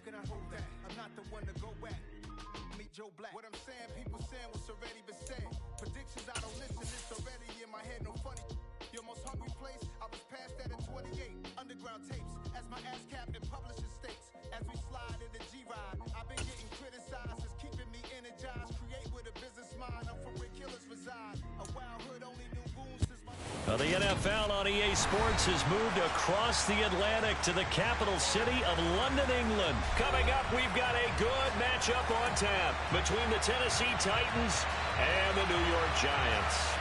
can I hope that I'm not the one to go at? Meet Joe Black. What I'm saying, people saying what's already been said. Predictions, I don't listen, it's already in my head, no funny. Your most hungry place, I was past that at 28. Underground tapes, as my ass captain publishing states. As we slide in the G-Ride, I've been getting criticized as keeping me energized. Create with a business mind, I'm from where killers reside. A wild hood only knew goons since my... Well, the NFL on EA Sports has moved across the Atlantic to the capital city of London, England. Coming up, we've got a good matchup on tap between the Tennessee Titans and the New York Giants.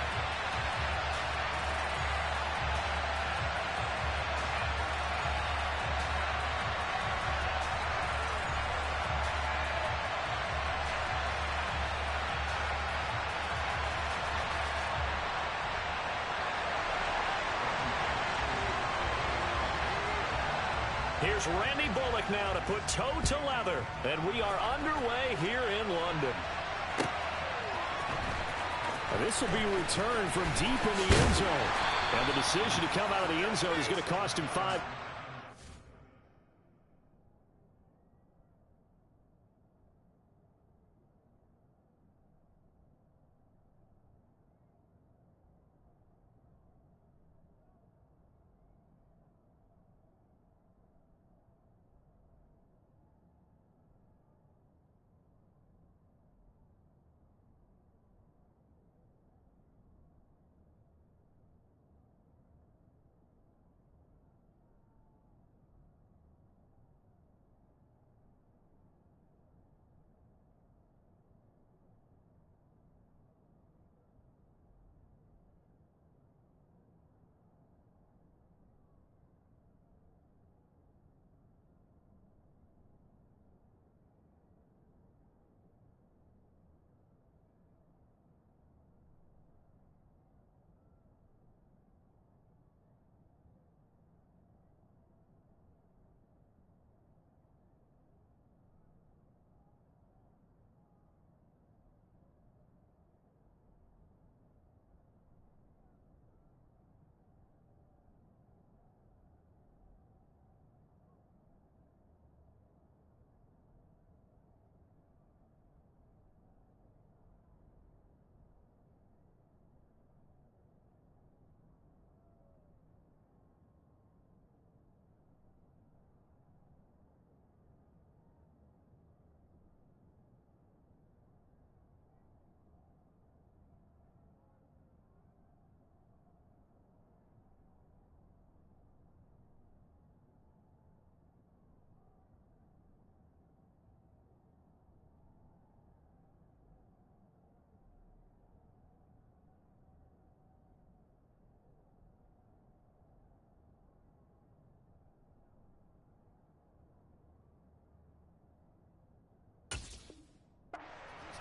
Here's Randy Bullock now to put toe to leather. And we are underway here in London. And this will be returned from deep in the end zone. And the decision to come out of the end zone is going to cost him 5.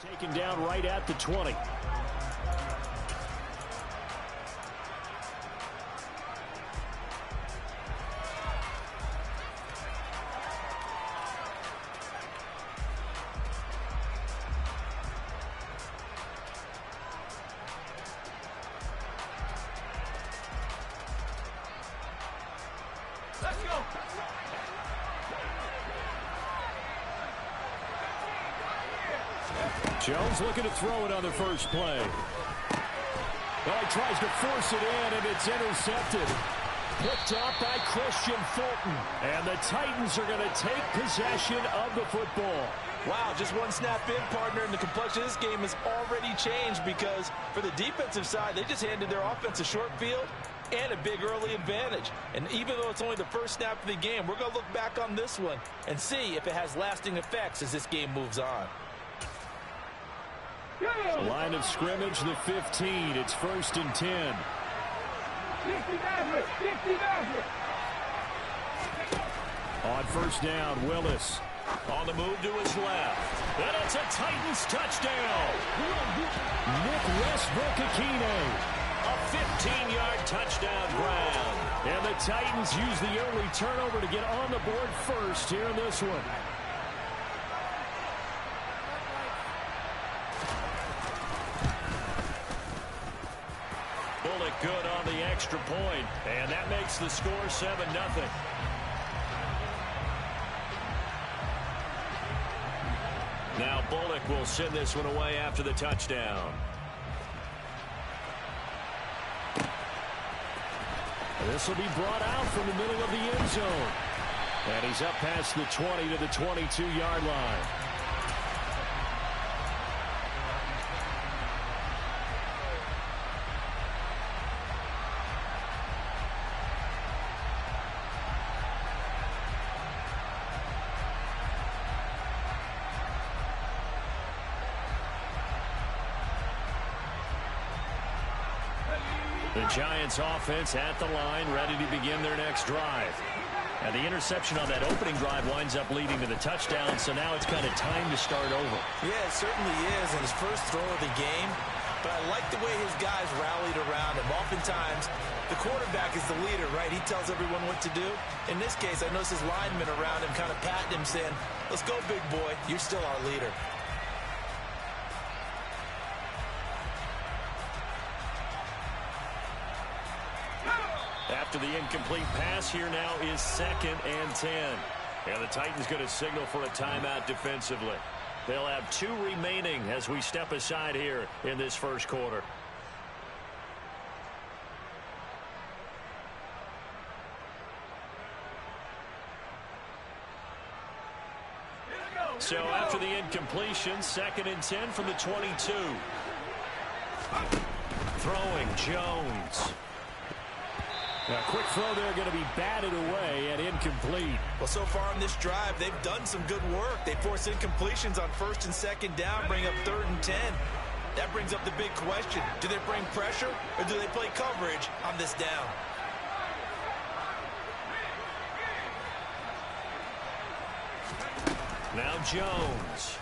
Taken down right at the 20. Let's go! Jones looking to throw it on the first play. Well, he tries to force it in, and it's intercepted. Picked up by Christian Fulton. And the Titans are going to take possession of the football. Wow, just one snap in, partner, and the complexion of this game has already changed because for the defensive side, they just handed their offense a short field and a big early advantage. And even though it's only the first snap of the game, we're going to look back on this one and see if it has lasting effects as this game moves on. Line of scrimmage, the 15. It's 1st and 10. On first down, Willis. On the move to his left. And it's a Titans touchdown. Nick Westbrook-Akine. A 15-yard touchdown grab. And the Titans use the early turnover to get on the board first here in this one. Bullock good on the extra point, and that makes the score 7-0. Bullock will send this one away after the touchdown. This will be brought out from the middle of the end zone. And he's up past the 20 to the 22-yard line. The Giants offense at the line, ready to begin their next drive. And the interception on that opening drive winds up leading to the touchdown, so now it's kind of time to start over. Yeah, it certainly is, and his first throw of the game. But I like the way his guys rallied around him. Oftentimes, the quarterback is the leader, right? He tells everyone what to do. In this case, I noticed his linemen around him kind of patting him, saying, "Let's go, big boy. You're still our leader." After the incomplete pass, here now is 2nd and 10. And the Titans going to signal for a timeout defensively. They'll have 2 remaining as we step aside here in this first quarter. So after the incompletion, 2nd and 10 from the 22. Throwing Jones. A quick throw there going to be batted away and incomplete. Well, so far on this drive, they've done some good work. They force incompletions on 1st and 2nd down, bring up 3rd and 10. That brings up the big question. Do they bring pressure or do they play coverage on this down? Now Jones.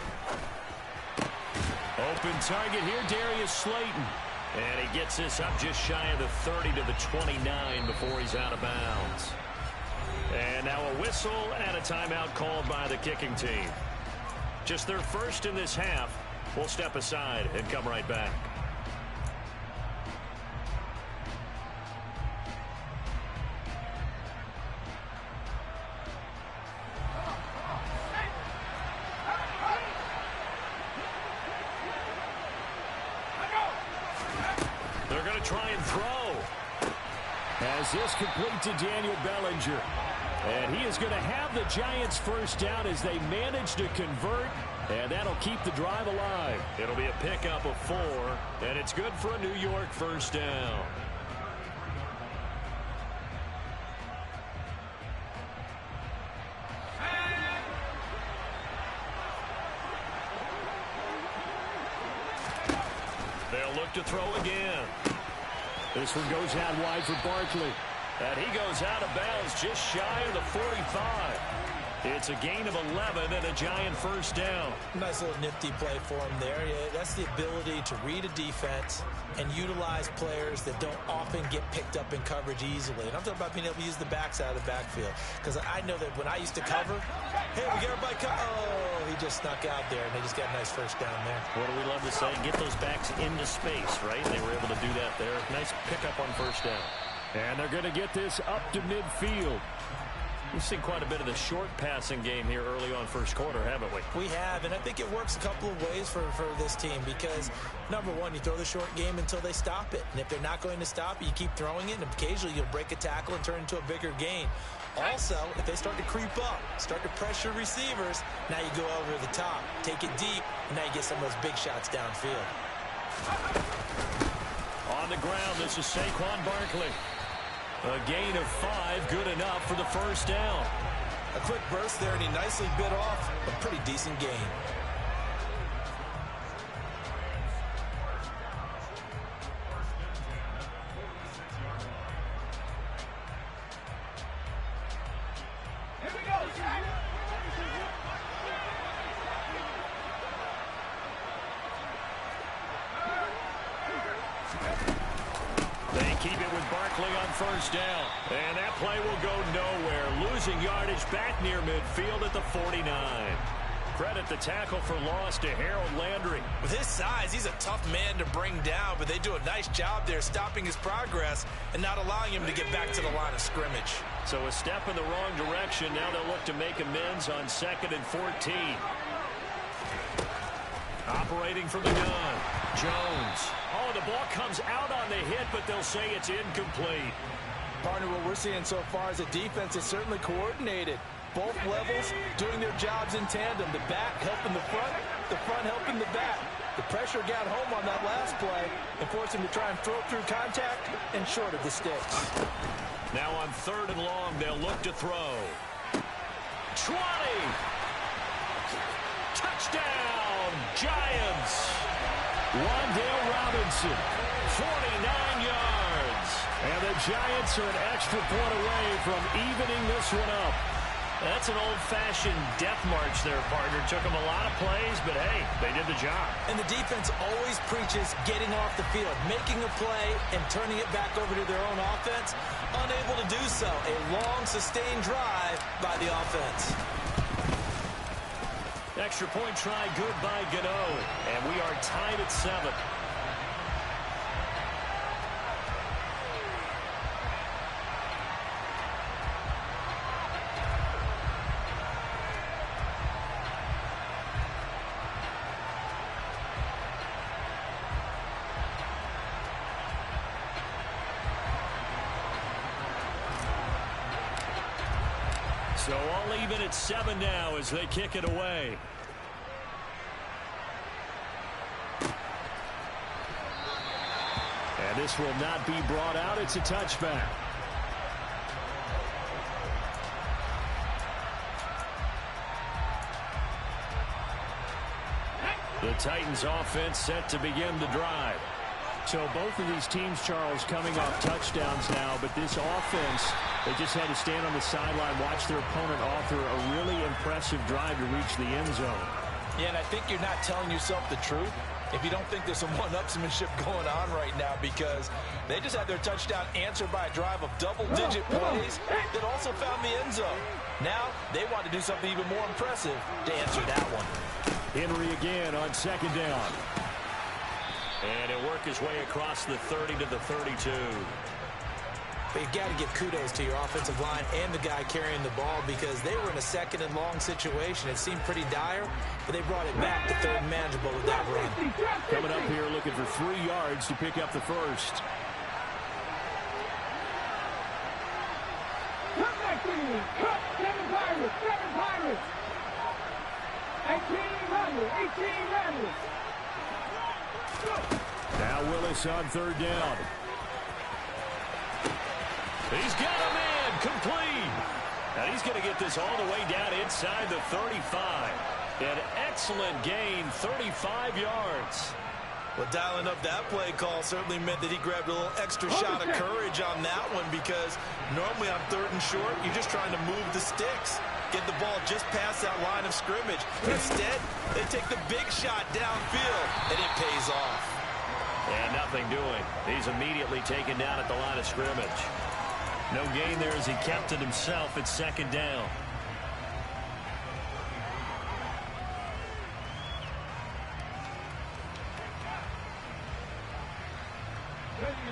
Open target here, Darius Slayton. And he gets this up just shy of the 30 to the 29 before he's out of bounds. And now a whistle and a timeout called by the kicking team. Just their first in this half. We'll step aside and come right back. Try and throw. As this complete to Daniel Bellinger. And he is going to have the Giants first down as they manage to convert. And that'll keep the drive alive. It'll be a pickup of 4. And it's good for a New York first down. They'll look to throw again. This one goes out wide for Barkley. And he goes out of bounds just shy of the 45. It's a gain of 11 and a Giant first down. Nice little nifty play for him there. Yeah, that's the ability to read a defense and utilize players that don't often get picked up in coverage easily. And I'm talking about being able to use the backs out of the backfield. Because I know that when I used to cover, hey, we got everybody oh, he just snuck out there, and they just got a nice first down there. What do we love to say? Get those backs into space, right? They were able to do that there. Nice pickup on first down. And they're going to get this up to midfield. We've seen quite a bit of the short passing game here early on first quarter, haven't we? We have, and I think it works a couple of ways for this team because, number one, you throw the short game until they stop it. And if they're not going to stop it, you keep throwing it, and occasionally you'll break a tackle and turn into a bigger gain. Also, if they start to creep up, start to pressure receivers, now you go over the top, take it deep, and now you get some of those big shots downfield. On the ground, this is Saquon Barkley. A gain of 5, good enough for the first down. A quick burst there, and he nicely bit off a pretty decent gain. First down, and that play will go nowhere. Losing yardage back near midfield at the 49. Credit the tackle for loss to Harold Landry. With his size, he's a tough man to bring down, but they do a nice job there stopping his progress and not allowing him to get back to the line of scrimmage. So a step in the wrong direction. Now they'll look to make amends on 2nd and 14. Operating from the gun, Jones. Oh, the ball comes out on the hit, but they'll say it's incomplete. Partner, what we're seeing so far is a defense is certainly coordinated. Both levels doing their jobs in tandem. The back helping the front helping the back. The pressure got home on that last play and forced him to try and throw through contact and short of the sticks. Now on 3rd and long, they'll look to throw. 20! Touchdown, Giants! Wandale Robinson, 49 yards. And the Giants are an extra point away from evening this one up. That's an old-fashioned death march there, partner. Took them a lot of plays, but hey, they did the job. And the defense always preaches getting off the field, making a play, and turning it back over to their own offense. Unable to do so. A long, sustained drive by the offense. Extra point try good by Gano. And we are tied at 7. So all even at 7 now as they kick it away. And this will not be brought out. It's a touchback. The Titans offense set to begin the drive. So both of these teams, Charles, coming off touchdowns now, but this offense, they just had to stand on the sideline, watch their opponent author a really impressive drive to reach the end zone. Yeah, and I think you're not telling yourself the truth if you don't think there's some one-upsmanship going on right now, because they just had their touchdown answered by a drive of double-digit plays that also found the end zone. Now they want to do something even more impressive to answer that one. Henry again on 2nd down. And he'll work his way across the 30 to the 32. But you've got to give kudos to your offensive line and the guy carrying the ball, because they were in a 2nd and long situation. It seemed pretty dire, but they brought it back to 3rd and manageable with that run. Coming up here looking for 3 yards to pick up the first. Come back to me. Cut. 7 Pirates. 7 Pirates. 18 Rebels. 18 Rebels. Now Willis on 3rd down. He's got a man complete. And he's going to get this all the way down inside the 35. An excellent gain, 35 yards. Well, dialing up that play call certainly meant that he grabbed a little extra shot of courage on that one, because normally on 3rd and short, you're just trying to move the sticks, get the ball just past that line of scrimmage. Instead, they take the big shot downfield, and it pays off. And nothing doing. He's immediately taken down at the line of scrimmage. No gain there as he kept it himself at 2nd down.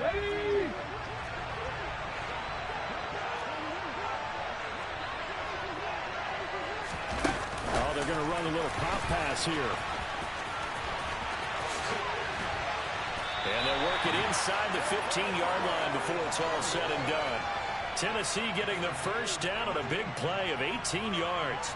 Ready. Oh, they're going to run a little pop pass here. And they'll work it inside the 15-yard line before it's all said and done. Tennessee getting the first down on a big play of 18 yards.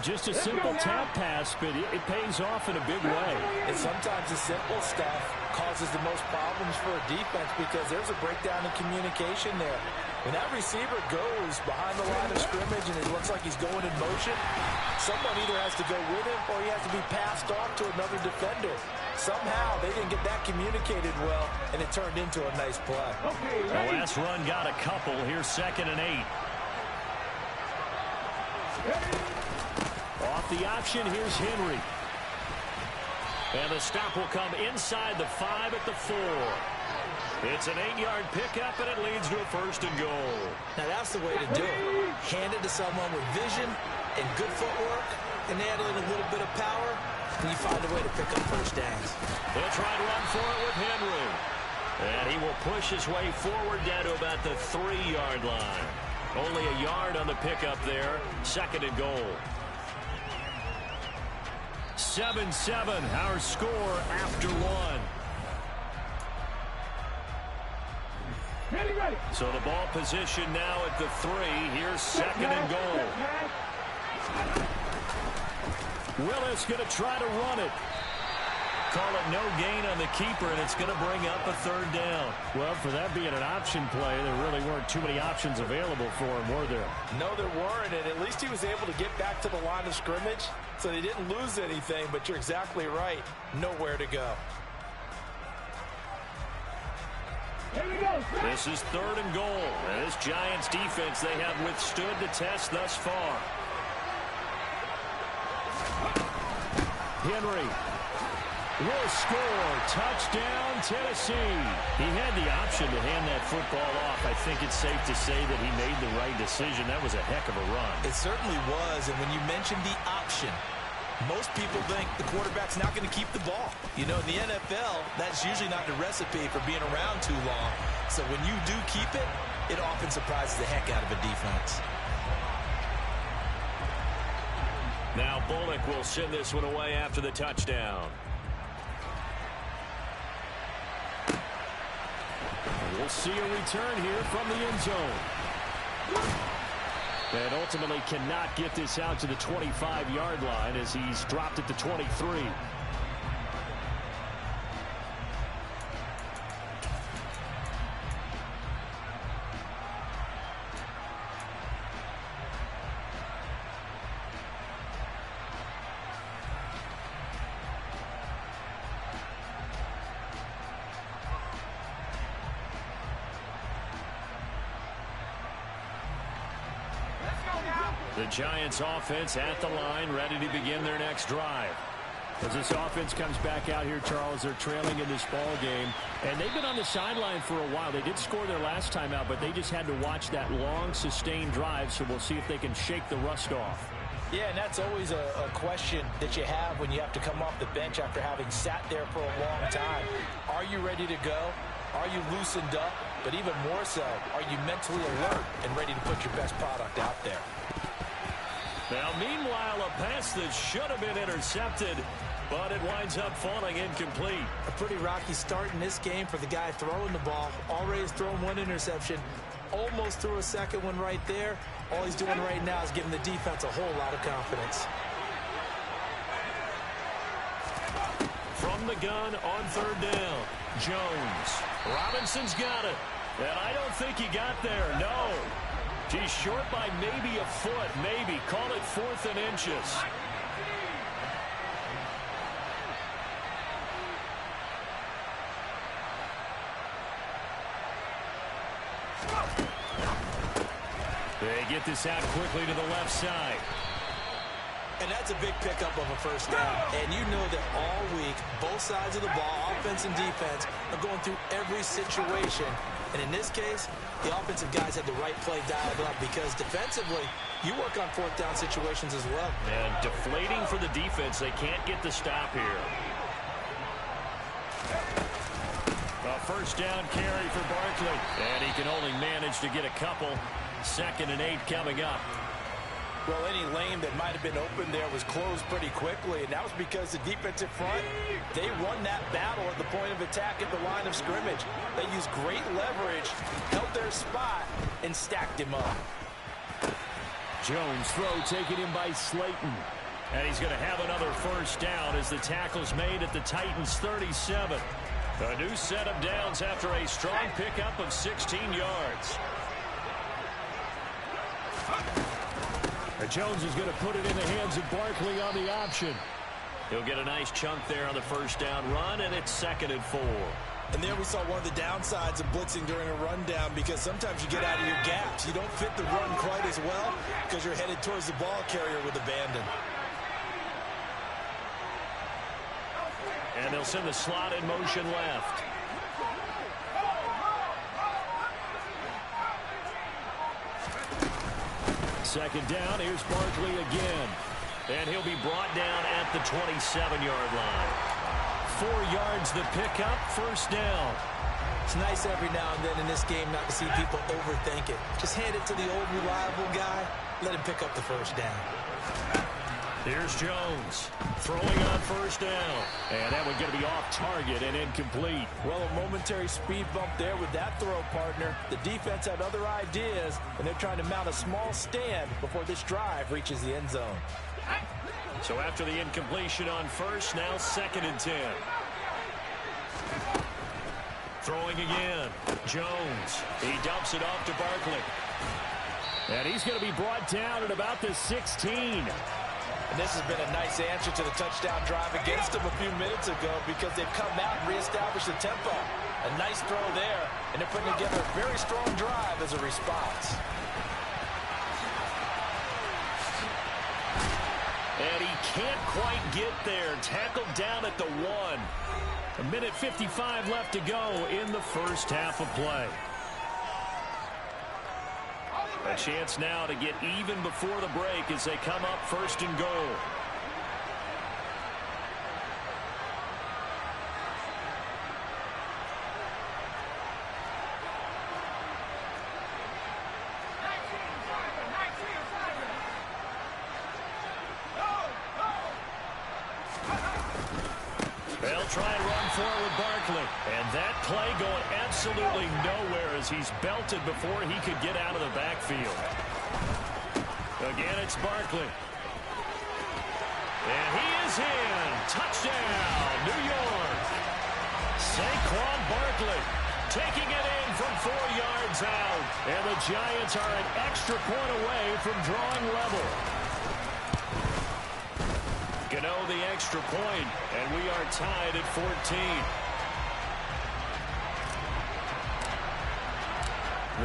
Just a simple tap pass, but it pays off in a big way. And sometimes the simple stuff causes the most problems for a defense, because there's a breakdown in communication there. When that receiver goes behind the line of scrimmage and it looks like he's going in motion, someone either has to go with him or he has to be passed off to another defender. Somehow they didn't get that communicated well, and it turned into a nice play. The last run got a couple. Here's 2nd and 8. Off the option, here's Henry. And the stop will come inside the 5 at the 4. It's an 8-yard pickup, and it leads to a 1st and goal. Now that's the way to do it. Hand it to someone with vision and good footwork, and add in a little bit of power, and you find a way to pick up 1st downs. They'll try to run for it with Henry. And he will push his way forward down to about the 3-yard line. Only a yard on the pickup there. 2nd and goal. 7-7, our score after one. So the ball position now at the 3. Here's second and goal. Willis going to try to run it. Call it no gain on the keeper, and it's going to bring up a third down. Well, for that being an option play, there really weren't too many options available for him, were there? No, there weren't, and at least he was able to get back to the line of scrimmage, so they didn't lose anything, but you're exactly right. Nowhere to go. This is third and goal. And this Giants defense, they have withstood the test thus far. Henry will score. Touchdown, Tennessee. He had the option to hand that football off. I think it's safe to say that he made the right decision. That was a heck of a run. It certainly was, and when you mentioned the option, most people think the quarterback's not going to keep the ball. You know, in the NFL, that's usually not the recipe for being around too long. So when you do keep it, it often surprises the heck out of a defense. Now Bullock will send this one away after the touchdown. We'll see a return here from the end zone. And ultimately cannot get this out to the 25-yard line as he's dropped it to 23. The Giants offense at the line, ready to begin their next drive. As this offense comes back out here, Charles, they're trailing in this ball game, and they've been on the sideline for a while. They did score their last time out, but they just had to watch that long, sustained drive, so we'll see if they can shake the rust off. Yeah, and that's always a question that you have when you have to come off the bench after having sat there for a long time. Are you ready to go? Are you loosened up? But even more so, are you mentally alert and ready to put your best product out there? Now, meanwhile, a pass that should have been intercepted, but it winds up falling incomplete. A pretty rocky start in this game for the guy throwing the ball. Already has thrown one interception. Almost threw a second one right there. All he's doing right now is giving the defense a whole lot of confidence. From the gun on third down, Jones. Robinson's got it. And I don't think he got there, no. He's short by maybe a foot, maybe. Call it 4th and inches. They get this out quickly to the left side. And that's a big pickup of a first down. And you know that all week, both sides of the ball, offense and defense, are going through every situation. And in this case, the offensive guys had the right play dialed up because defensively, you work on 4th down situations as well. And deflating for the defense. They can't get the stop here. A first down carry for Barkley. And he can only manage to get a couple. 2nd and 8 coming up. Well, any lane that might have been open there was closed pretty quickly, and that was because the defensive front, they won that battle at the point of attack at the line of scrimmage. They used great leverage, held their spot, and stacked him up. Jones throw taken in by Slayton. And he's going to have another first down as the tackle's made at the Titans' 37. A new set of downs after a strong pickup of 16 yards. Jones is going to put it in the hands of Barkley on the option. He'll get a nice chunk there on the first down run, and it's 2nd and 4. And there we saw one of the downsides of blitzing during a rundown because sometimes you get out of your gaps. You don't fit the run quite as well because you're headed towards the ball carrier with abandon. And they'll send the slot in motion left. Second down, here's Barkley again. And he'll be brought down at the 27-yard line. 4 yards the pickup, first down. It's nice every now and then in this game not to see people overthink it. Just hand it to the old reliable guy, let him pick up the first down. Here's Jones throwing on first down. And that one going to be off target and incomplete. Well, a momentary speed bump there with that throw, partner. The defense had other ideas, and they're trying to mount a small stand before this drive reaches the end zone. So after the incompletion on first, now 2nd and 10. Throwing again. Jones. He dumps it off to Barkley. And he's going to be brought down at about the 16. And this has been a nice answer to the touchdown drive against them a few minutes ago because they've come out and reestablished the tempo. A nice throw there, and they're putting together a very strong drive as a response. And he can't quite get there. Tackled down at the 1. A minute 55 left to go in the first half of play. A chance now to get even before the break as they come up 1st and goal. They'll try and run forward with Barkley. And that play going absolutely nowhere as he's belted before he could get out of the backfield. Again, it's Barkley. And he is in. Touchdown, New York. Saquon Barkley taking it in from 4 yards out. And the Giants are an extra point away from drawing level. Gano the extra point, and we are tied at 14.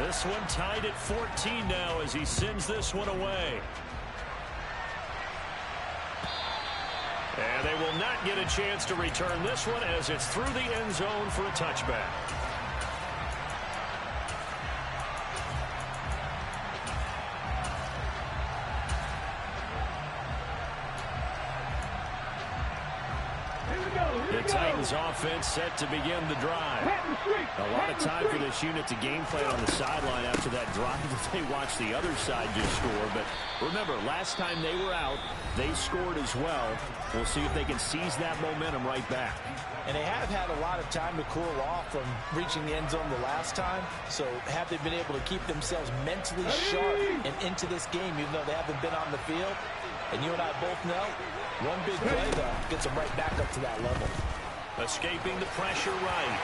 This one tied at 14 now as he sends this one away. And they will not get a chance to return this one as it's through the end zone for a touchback. The Titans offense set to begin the drive. A lot of time for this unit to game plan on the sideline after that drive that they watched the other side just score. But remember, last time they were out, they scored as well. We'll see if they can seize that momentum right back. And they have had a lot of time to cool off from reaching the end zone the last time. So have they been able to keep themselves mentally sharp and into this game, even though they haven't been on the field? And you and I both know, one big play, though, gets them right back up to that level. Escaping the pressure right.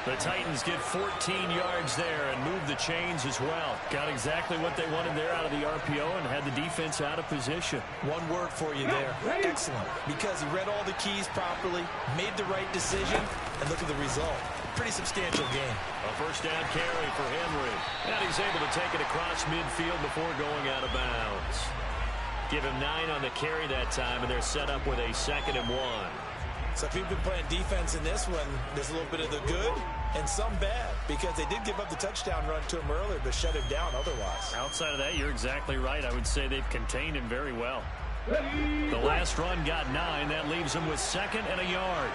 The Titans get 14 yards there and move the chains as well. Got exactly what they wanted there out of the RPO and had the defense out of position. One word for you there. Excellent. Because he read all the keys properly, made the right decision, and look at the result. Pretty substantial game. A first down carry for Henry. And he's able to take it across midfield before going out of bounds. Give him 9 on the carry that time, and they're set up with a 2nd and 1. So if you've been playing defense in this one, there's a little bit of the good and some bad, because they did give up the touchdown run to him earlier, but shut him down otherwise. Outside of that, you're exactly right. I would say they've contained him very well. The last run got 9. That leaves him with 2nd and a yard.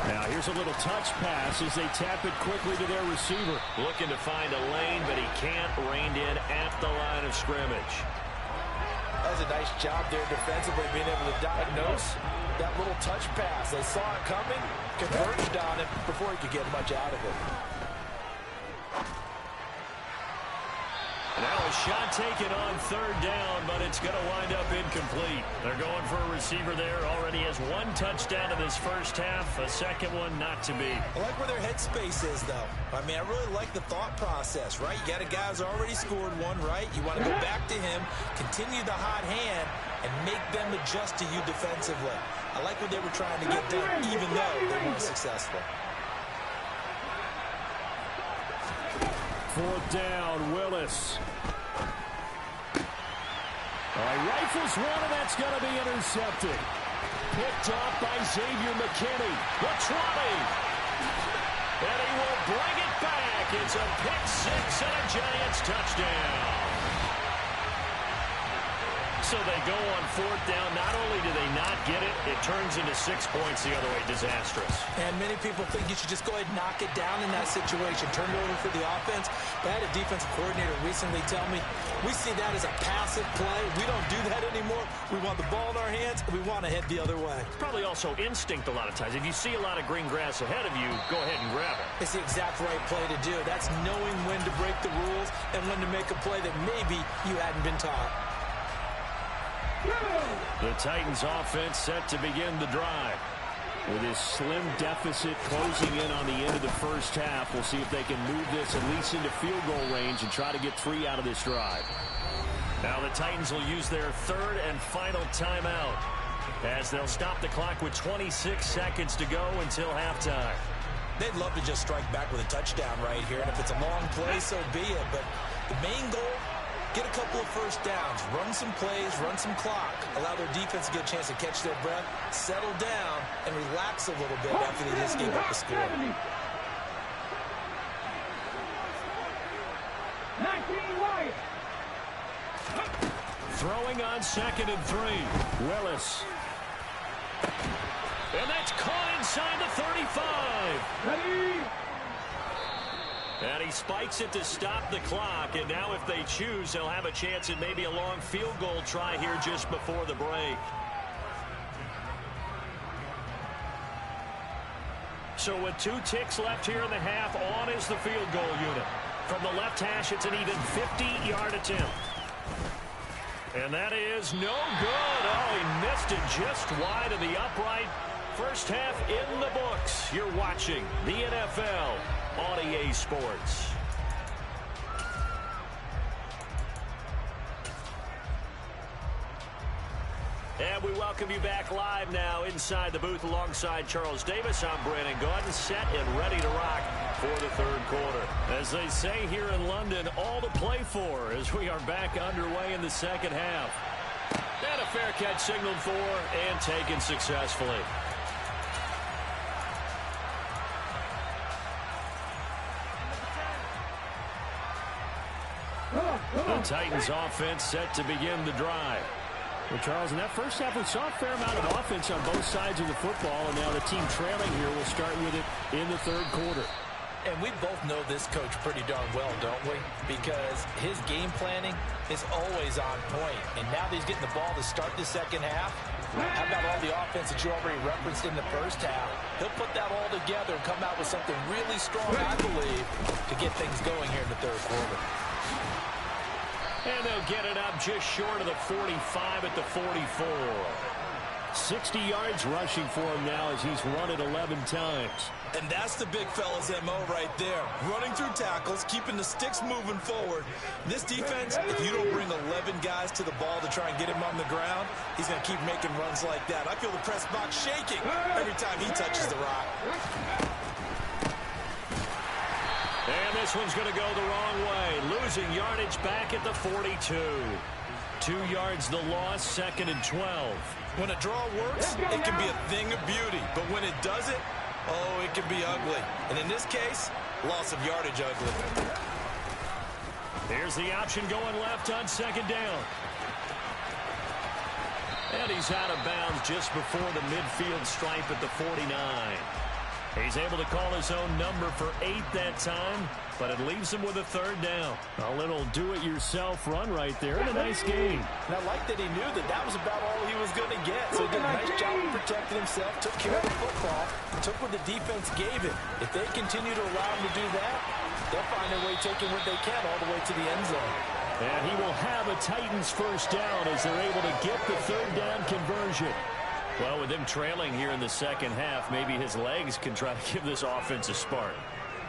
Now here's a little touch pass as they tap it quickly to their receiver. Looking to find a lane, but he can't. Reined in at the line of scrimmage. That was a nice job there defensively, being able to diagnose that little touch pass. They saw it coming, converged on it before he could get much out of it. Now a shot taken on 3rd down, but it's going to wind up incomplete. They're going for a receiver there. Already has 1 touchdown in this first half. A second one not to be. I like where their headspace is, though. I mean, I really like the thought process, right? You got a guy who's already scored 1, right? You want to go back to him, continue the hot hand, and make them adjust to you defensively. I like what they were trying to get done, even though they weren't successful. 4th down, Willis. Rifles one, and that's going to be intercepted. Picked off by Xavier McKinney. The 20. And he will bring it back. It's a pick 6 and a Giants touchdown. So they go on fourth down. Not only do they not get it, it turns into 6 points the other way. Disastrous. And many people think you should just go ahead and knock it down in that situation. Turn it over for the offense. But I had a defensive coordinator recently tell me, we see that as a passive play. We don't do that anymore. We want the ball in our hands, and we want to head the other way. Probably also instinct a lot of times. If you see a lot of green grass ahead of you, go ahead and grab it. It's the exact right play to do. That's knowing when to break the rules and when to make a play that maybe you hadn't been taught. The Titans offense set to begin the drive. With this slim deficit closing in on the end of the first half, we'll see if they can move this at least into field goal range and try to get 3 out of this drive. Now the Titans will use their third and final timeout as they'll stop the clock with 26 seconds to go until halftime. They'd love to just strike back with a touchdown right here, and if it's a long play, so be it. But the main goal, get a couple of first downs, run some plays, run some clock, allow their defense to get a chance to catch their breath, settle down, and relax a little bit after they just gave up the score. 19 wide. Throwing on 2nd and 3. Willis. And that's caught inside the 35. Ready. And he spikes it to stop the clock. And now if they choose, they'll have a chance at maybe a long field goal try here just before the break. So with 2 ticks left here in the half, on is the field goal unit. From the left hash, it's an even 50-yard attempt. And that is no good. Oh, he missed it just wide of the upright. First half in the books. You're watching the NFL on EA Sports. And we welcome you back live now inside the booth alongside Charles Davis. I'm Brandon Gaudin, set and ready to rock for the third quarter. As they say here in London, all to play for as we are back underway in the second half. And a fair catch signaled for and taken successfully. The Titans offense set to begin the drive. Well, Charles, in that first half, we saw a fair amount of offense on both sides of the football, and now the team trailing here will start with it in the third quarter. And we both know this coach pretty darn well, don't we? Because his game planning is always on point. And now that he's getting the ball to start the second half, how about all the offense that you already referenced in the first half? He'll put that all together and come out with something really strong, I believe, to get things going here in the third quarter. And they'll get it up just short of the 45 at the 44. 60 yards rushing for him now as he's run it 11 times. And that's the big fella's MO right there. Running through tackles, keeping the sticks moving forward. This defense, if you don't bring 11 guys to the ball to try and get him on the ground, he's going to keep making runs like that. I feel the press box shaking every time he touches the rock. And this one's going to go the wrong way. Losing yardage back at the 42. 2 yards the loss, 2nd and 12. When a draw works, it can be a thing of beauty. But when it doesn't, oh, it can be ugly. And in this case, loss of yardage ugly. Here's the option going left on 2nd down. And he's out of bounds just before the midfield stripe at the 49. He's able to call his own number for 8 that time, but it leaves him with a 3rd down. A little do-it-yourself run right there and a nice game. And I like that he knew that that was about all he was going to get. So he did a nice job of protecting himself, took care of the football, took what the defense gave him. If they continue to allow him to do that, they'll find their way taking what they can all the way to the end zone. And he will have a Titans 1st down as they're able to get the 3rd down conversion. Well, with him trailing here in the second half, maybe his legs can try to give this offense a spark.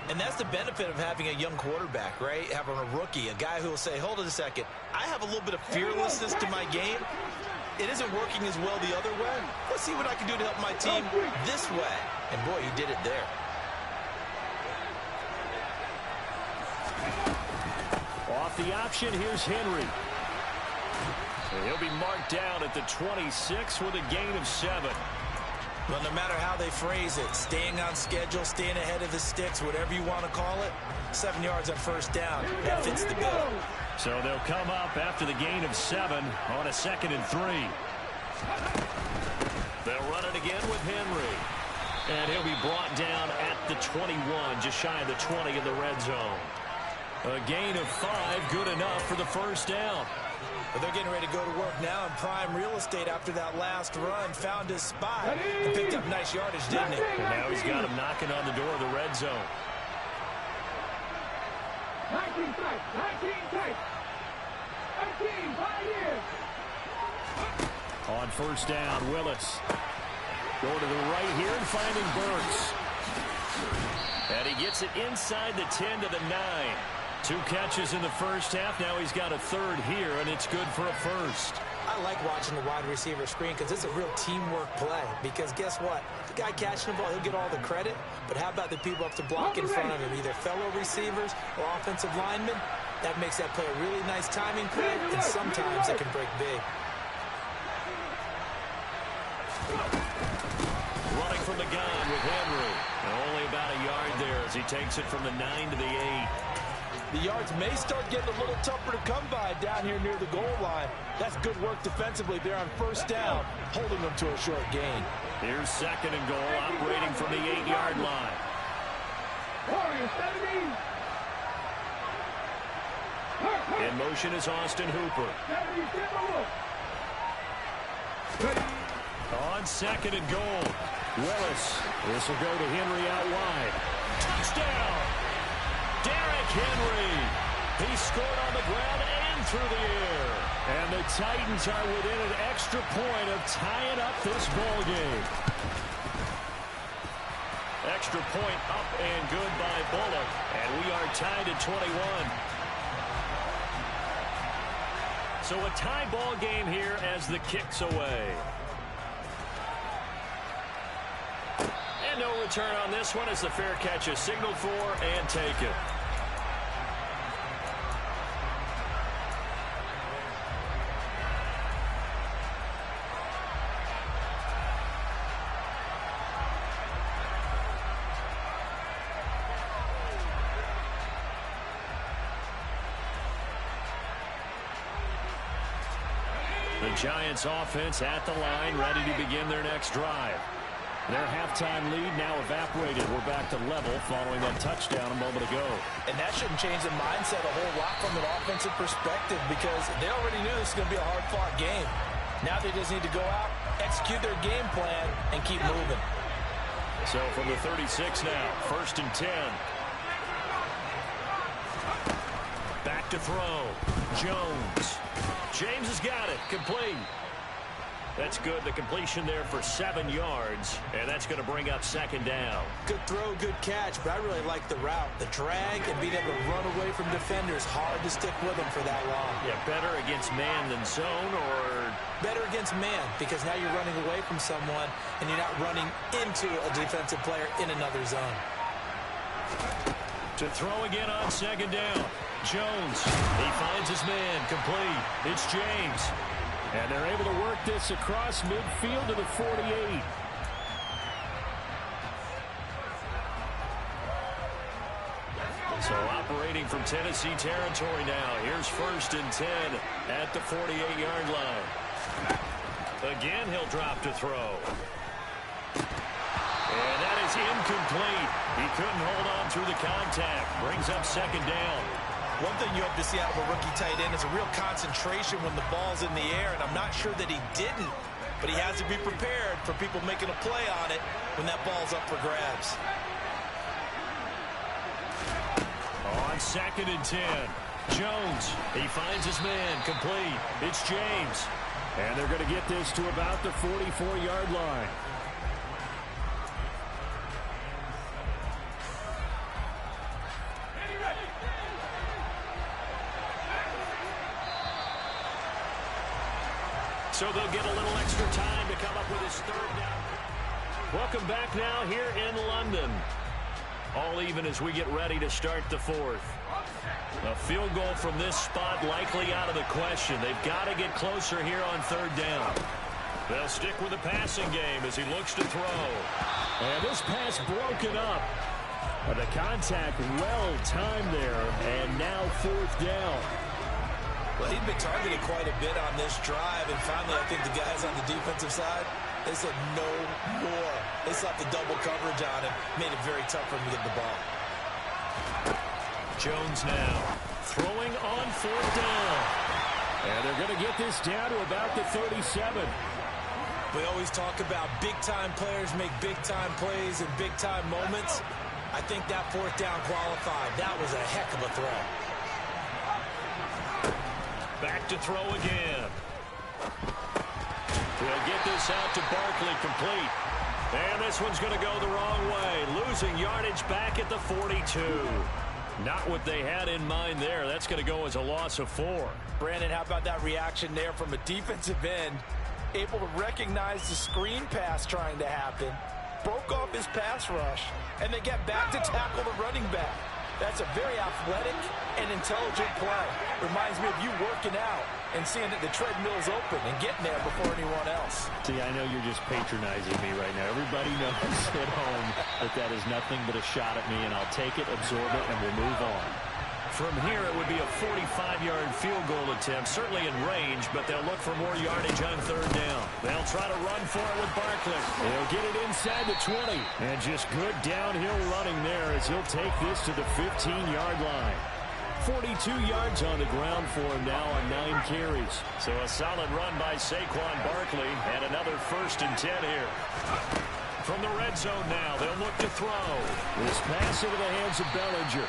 And that's the benefit of having a young quarterback, right? Having a rookie, a guy who will say, hold it a second, I have a little bit of fearlessness to my game. It isn't working as well the other way. Let's see what I can do to help my team this way. And boy, he did it there. Off the option, here's Henry. He'll be marked down at the 26 with a gain of 7. Well, no matter how they phrase it, staying on schedule, staying ahead of the sticks, whatever you want to call it, 7 yards on 1st down, that fits the bill. So they'll come up after the gain of 7 on a 2nd and 3. They'll run it again with Henry. And he'll be brought down at the 21, just shy of the 20 in the red zone. A gain of 5, good enough for the first down. But they're getting ready to go to work now in prime real estate after that last run. Found his spot and picked up nice yardage, didn't he? And now he's got him knocking on the door of the red zone. 19 tight, 19 tight. 19, 5 years. On first down, Willis. Going to the right here and finding Burks. And he gets it inside the 10 to the 9. 2 catches in the first half. Now he's got a 3rd here, and it's good for a first. I like watching the wide receiver screen because it's a real teamwork play. Because guess what? The guy catching the ball, he'll get all the credit. But how about the people up to block in front of him, either fellow receivers or offensive linemen? That makes that play a really nice timing play, and sometimes it can break big. Running from the gun with Henry. And only about a yard there as he takes it from the 9 to the 8. The yards may start getting a little tougher to come by down here near the goal line. That's good work defensively there on first down, holding them to a short gain. Here's 2nd and goal, operating from the 8-yard line. In motion is Austin Hooper. On 2nd and goal, Willis. This will go to Henry out wide. Touchdown! Derrick Henry. He scored on the ground and through the air. And the Titans are within an extra point of tying up this ball game. Extra point up and good by Bullock. And we are tied at 21. So a tie ball game here as the kick's away. And no return on this one as the fair catch is signaled for and taken. The Giants offense at the line, ready to begin their next drive. Their halftime lead now evaporated. We're back to level following that touchdown a moment ago. And that shouldn't change the mindset a whole lot from an offensive perspective because they already knew this was going to be a hard-fought game. Now they just need to go out, execute their game plan, and keep moving. So from the 36 now, 1st and 10. Back to throw. Jones. James has got it. Complete. That's good. The completion there for 7 yards, and that's going to bring up 2nd down. Good throw, good catch, but I really like the route. The drag and being able to run away from defenders. Hard to stick with them for that long. Yeah, better against man than zone, or? Better against man, because now you're running away from someone, and you're not running into a defensive player in another zone. To throw again on 2nd down. Jones, he finds his man, complete. It's James. And they're able to work this across midfield to the 48. So operating from Tennessee territory now. Here's 1st and 10 at the 48-yard line. Again, he'll drop to throw. And that is incomplete. He couldn't hold on through the contact. Brings up 2nd down. One thing you hope to see out of a rookie tight end is a real concentration when the ball's in the air, and I'm not sure that he didn't, but he has to be prepared for people making a play on it when that ball's up for grabs. On 2nd and 10, Jones, he finds his man, complete. It's James, and they're going to get this to about the 44-yard line. So they'll get a little extra time to come up with his 3rd down. Welcome back now here in London. All even as we get ready to start the 4th. A field goal from this spot likely out of the question. They've got to get closer here on 3rd down. They'll stick with the passing game as he looks to throw. And this pass broken up. But the contact well timed there. And now 4th down. Well, he'd been targeted quite a bit on this drive, and finally I think the guys on the defensive side, they said no more. They slapped the double coverage on him, made it very tough for him to get the ball. Jones now throwing on 4th down. And they're going to get this down to about the 37. We always talk about big-time players make big-time plays in big-time moments. I think that 4th down qualified. That was a heck of a throw. Back to throw again. He'll get this out to Barkley, complete. And this one's going to go the wrong way. Losing yardage back at the 42. Not what they had in mind there. That's going to go as a loss of 4. Brandon, how about that reaction there from a defensive end? Able to recognize the screen pass trying to happen. Broke off his pass rush. And then get back to tackle the running back. That's a very athletic and intelligent play. Reminds me of you working out and seeing that the treadmill's open and getting there before anyone else. See, I know you're just patronizing me right now. Everybody knows at home that is nothing but a shot at me, and I'll take it, absorb it, and we'll move on. From here, it would be a 45-yard field goal attempt, certainly in range, but they'll look for more yardage on 3rd down. They'll try to run for it with Barkley. They'll get it inside the 20. And just good downhill running there as he'll take this to the 15-yard line. 42 yards on the ground for him now on 9 carries. So a solid run by Saquon Barkley, and another 1st and 10 here. From the red zone now, they'll look to throw. This pass into the hands of Bellinger.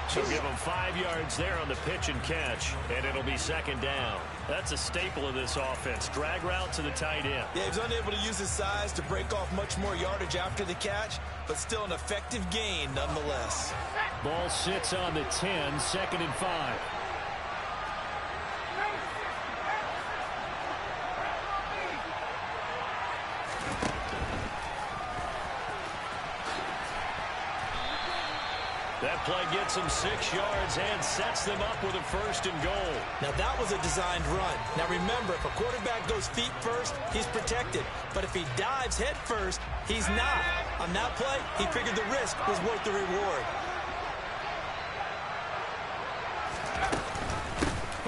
So give him 5 yards there on the pitch and catch, and it'll be 2nd down. That's a staple of this offense. Drag route to the tight end. Yeah, he's unable to use his size to break off much more yardage after the catch, but still an effective gain nonetheless. Ball sits on the 10, 2nd and 5. That play gets him 6 yards and sets them up with a 1st and goal. Now that was a designed run. Now remember, if a quarterback goes feet first, he's protected. But if he dives head first, he's not. On that play, he figured the risk was worth the reward.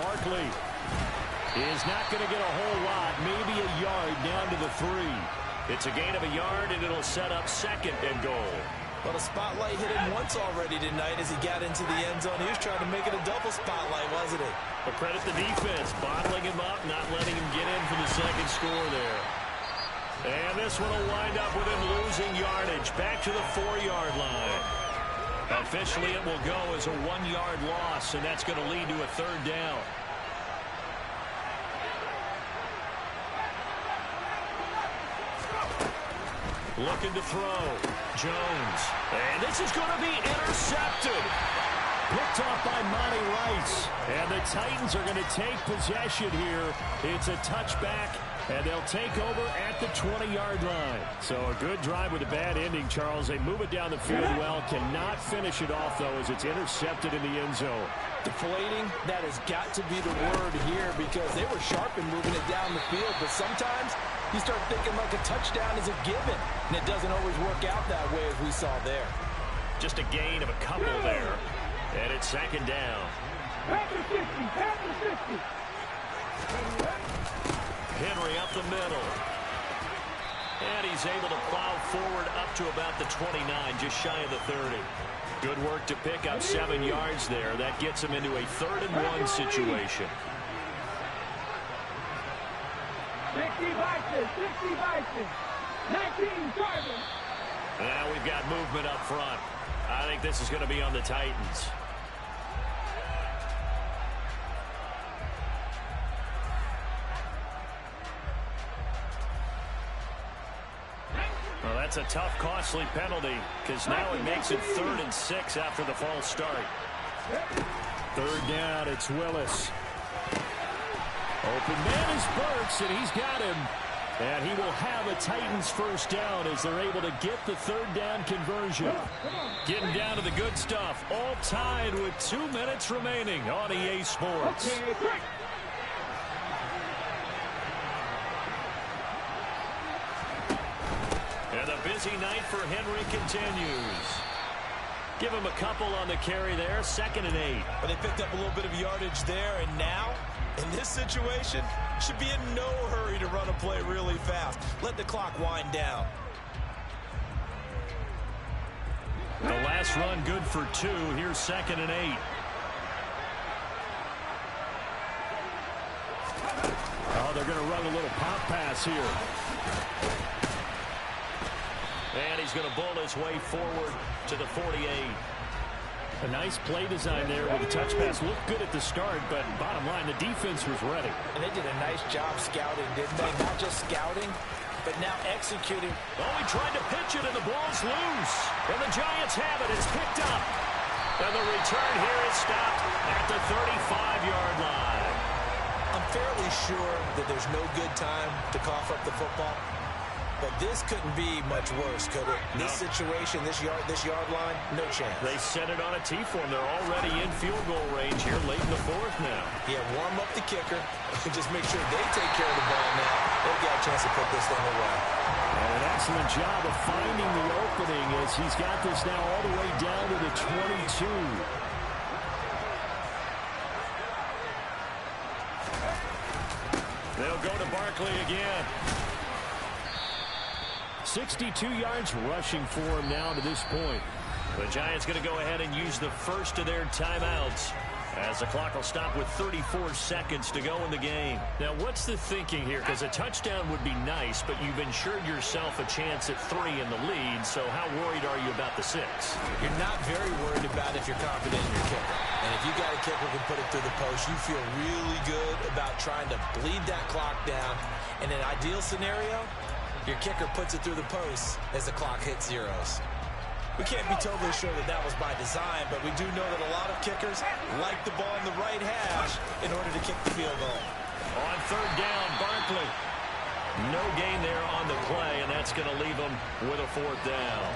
Barkley is not going to get a whole lot, maybe a yard down to the 3. It's a gain of a yard, and it'll set up 2nd and goal. Well, the spotlight hit him once already tonight as he got into the end zone. He was trying to make it a double spotlight, wasn't it? But credit the defense, bottling him up, not letting him get in for the 2nd score there. And this one will wind up with him losing yardage back to the 4-yard line. Officially, it will go as a 1-yard loss, and that's going to lead to a 3rd down. Looking to throw. Jones. And this is going to be intercepted. Picked off by Monty Rice. And the Titans are going to take possession here. It's a touchback, and they'll take over at the 20-yard line. So a good drive with a bad ending, Charles. They move it down the field well. Cannot finish it off, though, as it's intercepted in the end zone. Deflating, that has got to be the word here, because they were sharp in moving it down the field. But sometimes you start thinking like a touchdown is a given, and it doesn't always work out that way as we saw there. Just a gain of a couple there, and it's 2nd down. Henry up the middle. And he's able to plow forward up to about the 29, just shy of the 30. Good work to pick up 7 yards there. That gets him into a 3rd and 1 situation. 60 Vikings, 60 Vikings, 19 Chargers. Now we've got movement up front. I think this is going to be on the Titans. Well, that's a tough, costly penalty, because now it makes it 3rd and 6 after the false start. 3rd down, it's Willis. Open man is Burks, and he's got him. And he will have a Titans 1st down as they're able to get the 3rd down conversion. Getting down to the good stuff. All tied with 2 minutes remaining on EA Sports. And the busy night for Henry continues. Give him a couple on the carry there, 2nd and 8. But they picked up a little bit of yardage there, and now, in this situation, should be in no hurry to run a play really fast. Let the clock wind down. The last run good for 2. Here's 2nd and 8. Oh, they're going to run a little pop pass here. And he's going to bull his way forward to the 48. A nice play design there with the touch pass. Looked good at the start, but bottom line, the defense was ready. And they did a nice job scouting, didn't they? Not just scouting, but now executing. Oh, he tried to pitch it, and the ball's loose. And the Giants have it. It's picked up. And the return here is stopped at the 35-yard line. I'm fairly sure that there's no good time to cough up the football. But this couldn't be much worse, could it? No. This situation, this yard line, no chance. They set it on a T-form. They're already in field goal range here late in the 4th now. Yeah, warm up the kicker and just make sure they take care of the ball now. They've got a chance to put this thing away. And an excellent job of finding the opening as he's got this now all the way down to the 22. They'll go to Barkley again. 62 yards rushing for him now to this point. The Giants going to go ahead and use the first of their timeouts as the clock will stop with 34 seconds to go in the game. Now, what's the thinking here? Because a touchdown would be nice, but you've ensured yourself a chance at 3 in the lead, so how worried are you about the 6? You're not very worried about if you're confident in your kicker. And if you got a kicker who can put it through the post, you feel really good about trying to bleed that clock down. In an ideal scenario, your kicker puts it through the post as the clock hits zeros. We can't be totally sure that that was by design, but we do know that a lot of kickers like the ball in the right hash in order to kick the field goal. On 3rd down, Barkley. No gain there on the play, and that's going to leave them with a 4th down.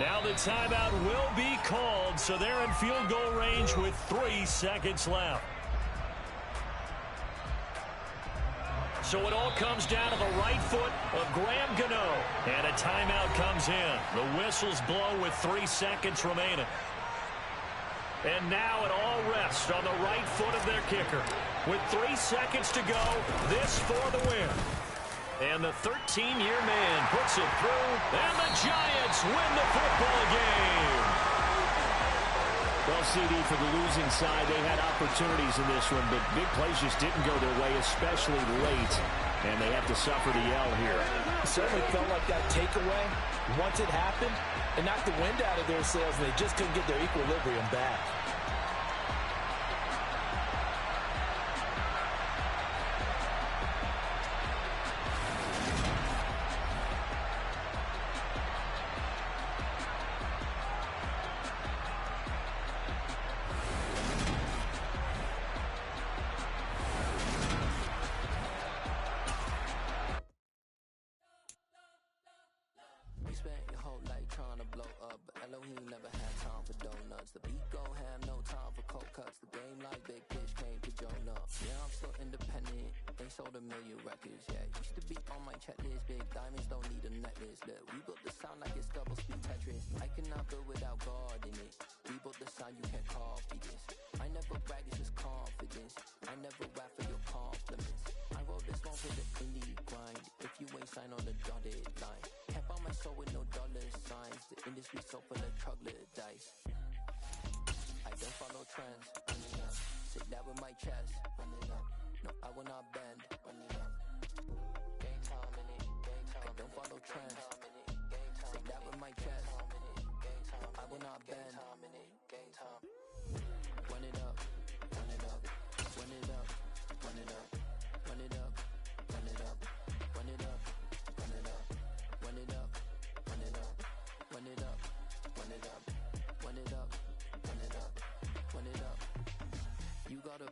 Now the timeout will be called, so they're in field goal range with 3 seconds left. So it all comes down to the right foot of Graham Gano. And a timeout comes in. The whistles blow with 3 seconds remaining. And now it all rests on the right foot of their kicker. With 3 seconds to go, this for the win. And the 13-year man puts it through, and the Giants win the football game. Well, CD, for the losing side, they had opportunities in this one, but big plays just didn't go their way, especially late, and they have to suffer the L here. It certainly felt like that takeaway, once it happened, it knocked the wind out of their sails, and they just couldn't get their equilibrium back.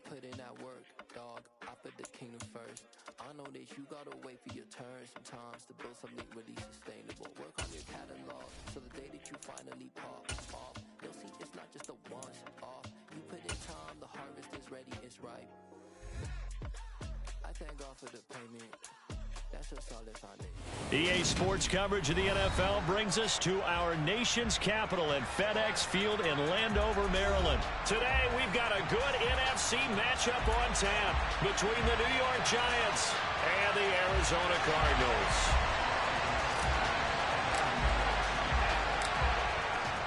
Put in that work, dog. I put the kingdom first. I know that you gotta wait for your turn sometimes to build something really sustainable. Work on your catalog so the day that you finally pop off, you'll see it's not just a once off. You put in time, the harvest is ready, it's ripe. I thank God for the payment that That's just all the foundation. EA Sports coverage of the NFL brings us to our nation's capital at FedEx Field in Landover, Maryland. Today, we've got a good NFC matchup on tap between the New York Giants and the Arizona Cardinals.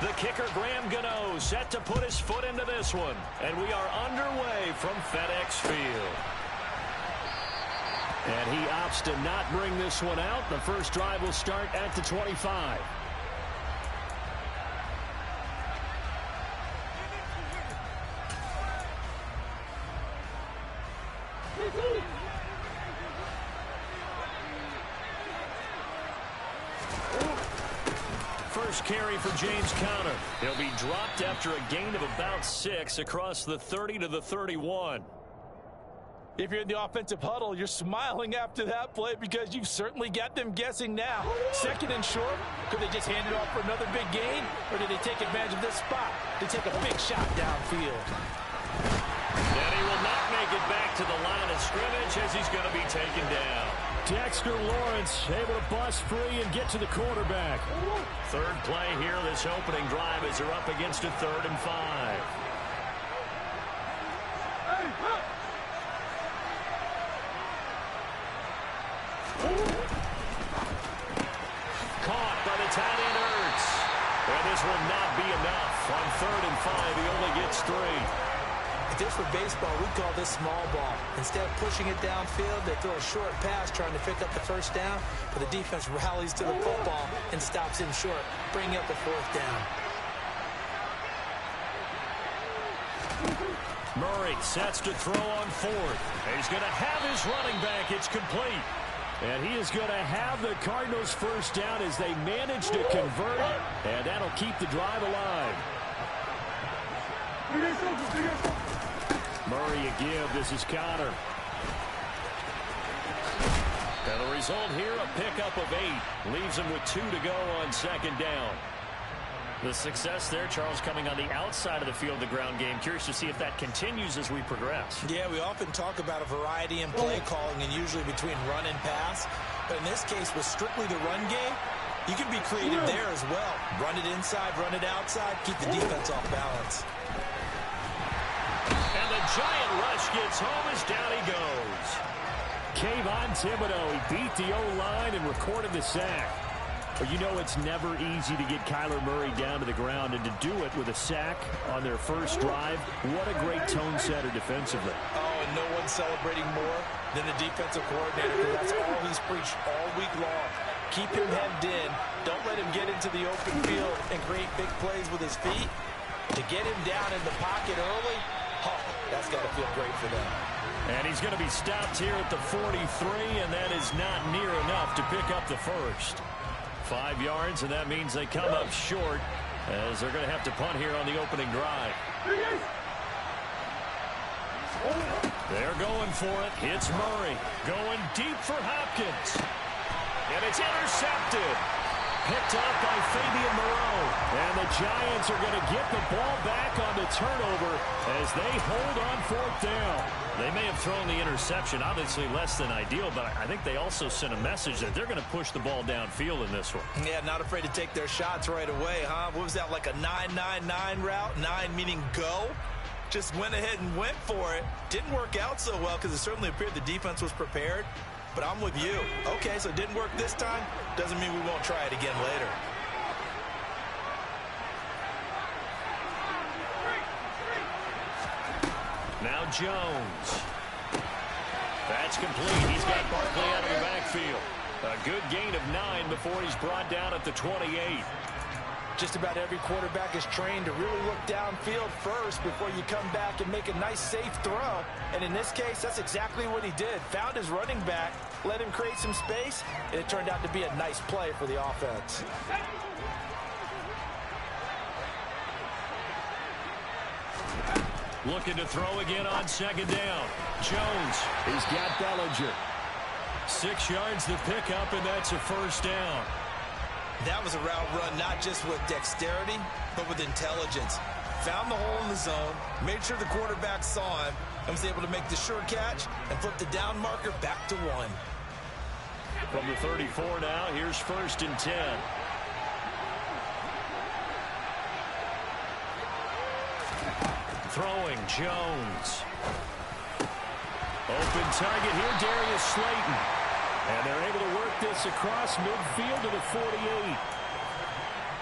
The kicker, Graham Gano, set to put his foot into this one. And we are underway from FedEx Field. And he opts to not bring this one out. The first drive will start at the 25. First carry for James Conner. He'll be dropped after a gain of about 6 across the 30 to the 31. If you're in the offensive huddle, you're smiling after that play because you've certainly got them guessing now. Second and short, could they just hand it off for another big gain? Or did they take advantage of this spot to take a big shot downfield? And he will not make it back to the line of scrimmage as he's going to be taken down. Dexter Lawrence able to bust free and get to the quarterback. Third play here this opening drive as they're up against a 3rd and 5. Caught by the tight end Ertz. And this will not be enough. On 3rd and 5, he only gets 3. If this were baseball, we'd call this small ball. Instead of pushing it downfield, they throw a short pass trying to pick up the first down, but the defense rallies to the football and stops him short, bringing up the 4th down. Murray sets to throw on 4th. He's going to have his running back. It's complete. And he is going to have the Cardinals' first down as they manage to convert, and that'll keep the drive alive. Murray a give. This is Conner. And the result here, a pickup of 8. Leaves him with 2 to go on 2nd down. The success there, Charles, coming on the outside of the field, the ground game. Curious to see if that continues as we progress. Yeah, we often talk about a variety in play calling and usually between run and pass. But in this case, with strictly the run game, you can be creative there as well. Run it inside, run it outside, keep the defense off balance. And the giant rush gets home as down he goes. Kayvon Thibodeau, he beat the O-line and recorded the sack. But you know it's never easy to get Kyler Murray down to the ground, and to do it with a sack on their first drive, what a great tone setter defensively. Oh, and no one's celebrating more than the defensive coordinator, because that's all he's preached all week long. Keep him hemmed in. Don't let him get into the open field and create big plays with his feet. To get him down in the pocket early, that's got to feel great for them. And he's going to be stopped here at the 43, and that is not near enough to pick up the first. 5 yards, and that means they come up short as they're going to have to punt here on the opening drive. They're going for it. It's Murray going deep for Hopkins. And it's intercepted. Picked up by Fabian Moreau. And the Giants are going to get the ball back on the turnover as they hold on 4th down. They may have thrown the interception, obviously less than ideal, but I think they also sent a message that they're going to push the ball downfield in this one. Yeah, not afraid to take their shots right away, huh? What was that, like a 9-9-9 route? 9 meaning go? Just went ahead and went for it. Didn't work out so well because it certainly appeared the defense was prepared. But I'm with you. Okay, so it didn't work this time. Doesn't mean we won't try it again later. Now Jones. That's complete. He's got Barkley out of the backfield. A good gain of 9 before he's brought down at the 28. Just about every quarterback is trained to really look downfield first before you come back and make a nice, safe throw. And in this case, that's exactly what he did. Found his running back, let him create some space, and it turned out to be a nice play for the offense. Looking to throw again on 2nd down. Jones, he's got Bellinger. 6 yards the pickup, and that's a first down. That was a route run not just with dexterity, but with intelligence. Found the hole in the zone, made sure the quarterback saw him, and was able to make the sure catch and flip the down marker back to 1. From the 34 now, here's 1st and 10. Throwing, Jones. Open target here, Darius Slayton. And they're able to work this across midfield to the 48.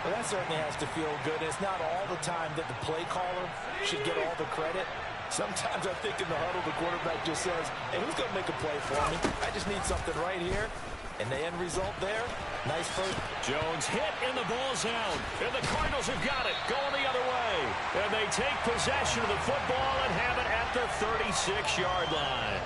Well, that certainly has to feel good. It's not all the time that the play caller should get all the credit. Sometimes I think in the huddle, the quarterback just says, hey, who's going to make a play for me? I just need something right here. And the end result there, nice first. Jones hit and the ball's out. And the Cardinals have got it, going the other way. And they take possession of the football and have it at the 36-yard line.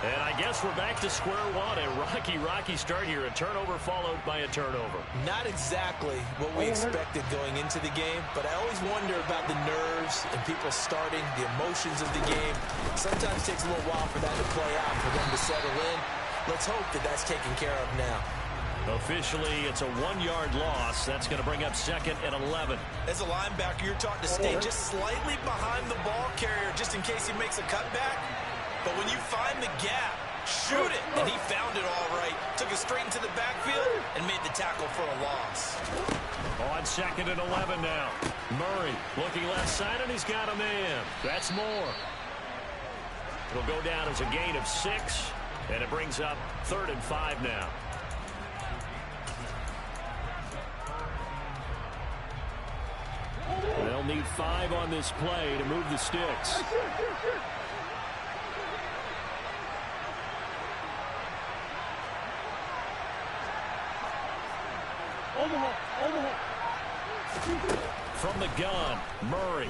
And I guess we're back to square one. A rocky start here. A turnover followed by a turnover. Not exactly what we expected going into the game, but I always wonder about the nerves and people starting, the emotions of the game. Sometimes it takes a little while for that to play out, for them to settle in. Let's hope that that's taken care of now. Officially, it's a 1-yard loss. That's going to bring up 2nd and 11. As a linebacker, you're taught to stay just slightly behind the ball carrier just in case he makes a cutback. But when you find the gap, shoot it. And he found it all right. Took it straight into the backfield and made the tackle for a loss. On 2nd and 11 now. Murray looking left side, and he's got a man. That's more. It'll go down as a gain of 6, and it brings up 3rd and 5 now. They'll need 5 on this play to move the sticks. From the gun, Murray.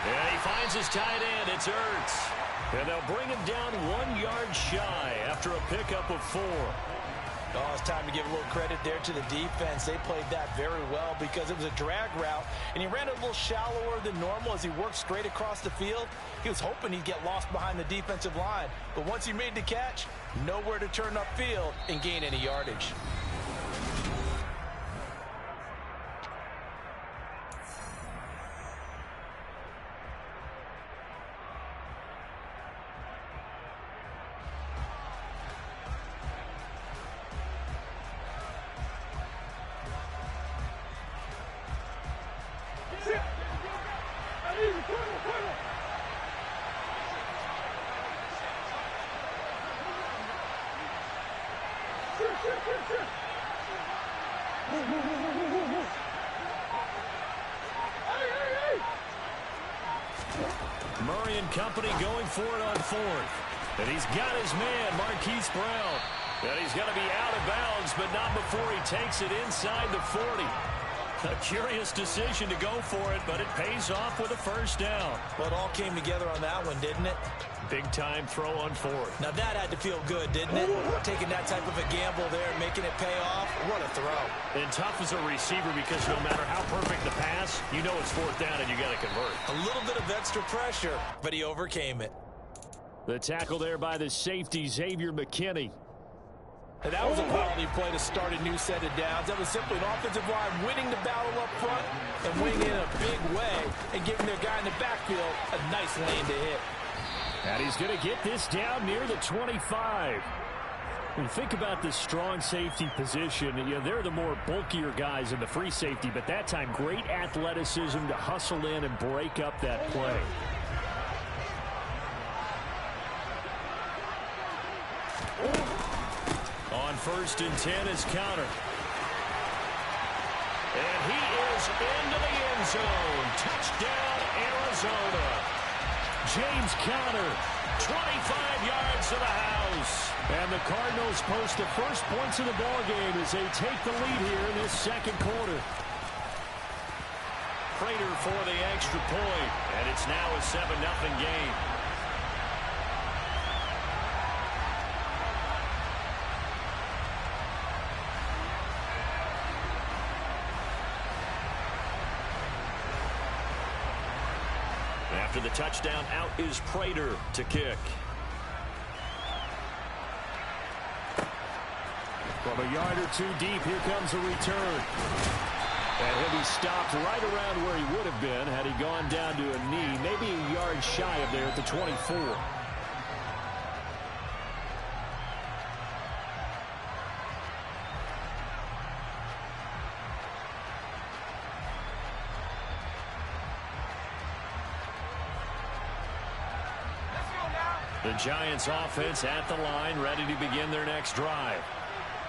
And he finds his tight end. It's Ertz. And they'll bring him down 1 yard shy after a pickup of 4. Oh, it's time to give a little credit there to the defense. They played that very well because it was a drag route, and he ran a little shallower than normal as he worked straight across the field. He was hoping he'd get lost behind the defensive line, but once he made the catch, nowhere to turn upfield and gain any yardage. Murray and company going for it on 4th. And he's got his man, Marquise Brown. And he's going to be out of bounds, but not before he takes it inside the 40. A curious decision to go for it, but it pays off with a first down. Well, it all came together on that one, didn't it? Big-time throw on 4th. Now, that had to feel good, didn't it? Taking that type of a gamble there, making it pay off. What a throw. And tough as a receiver because no matter how perfect the pass, you know it's 4th down and you got to convert. A little bit of extra pressure, but he overcame it. The tackle there by the safety, Xavier McKinney. And that was a quality play to start a new set of downs. That was simply an offensive line winning the battle up front and winning in a big way and giving their guy in the backfield a nice lane to hit. And he's going to get this down near the 25. When you think about this strong safety position, you know, they're the more bulkier guys in the free safety, but that time great athleticism to hustle in and break up that play. On 1st and 10 is Counter. And he is into the end zone. Touchdown, Arizona. James Counter, 25 yards to the house. And the Cardinals post the first points of the ballgame as they take the lead here in this 2nd quarter. Prater for the extra point, and it's now a 7-0 game. After the touchdown, out is Prater to kick. From a yard or 2 deep, here comes a return. And he'll be stopped right around where he would have been had he gone down to a knee, maybe a yard shy of there at the 24. The Giants offense at the line, ready to begin their next drive.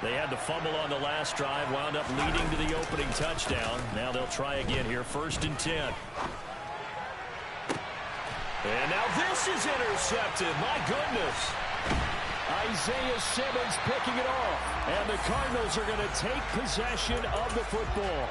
They had the fumble on the last drive, wound up leading to the opening touchdown. Now they'll try again here, 1st and 10. And now this is intercepted. My goodness. Isaiah Simmons picking it off. And the Cardinals are going to take possession of the football.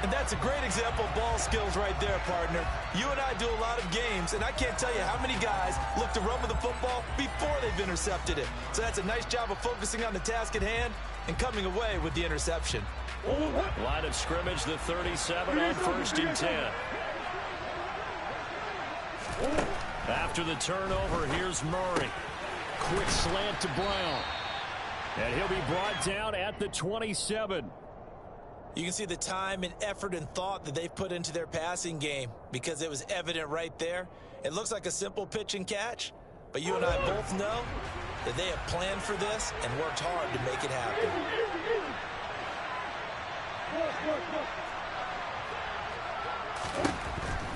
And that's a great example of ball skills right there, partner. You and I do a lot of games, and I can't tell you how many guys look to run with the football before they've intercepted it. So that's a nice job of focusing on the task at hand and coming away with the interception. Line of scrimmage, the 37 on 1st and 10. After the turnover, here's Murray. Quick slant to Brown. And he'll be brought down at the 27. You can see the time and effort and thought that they've put into their passing game because it was evident right there. It looks like a simple pitch and catch, but you and I both know that they have planned for this and worked hard to make it happen.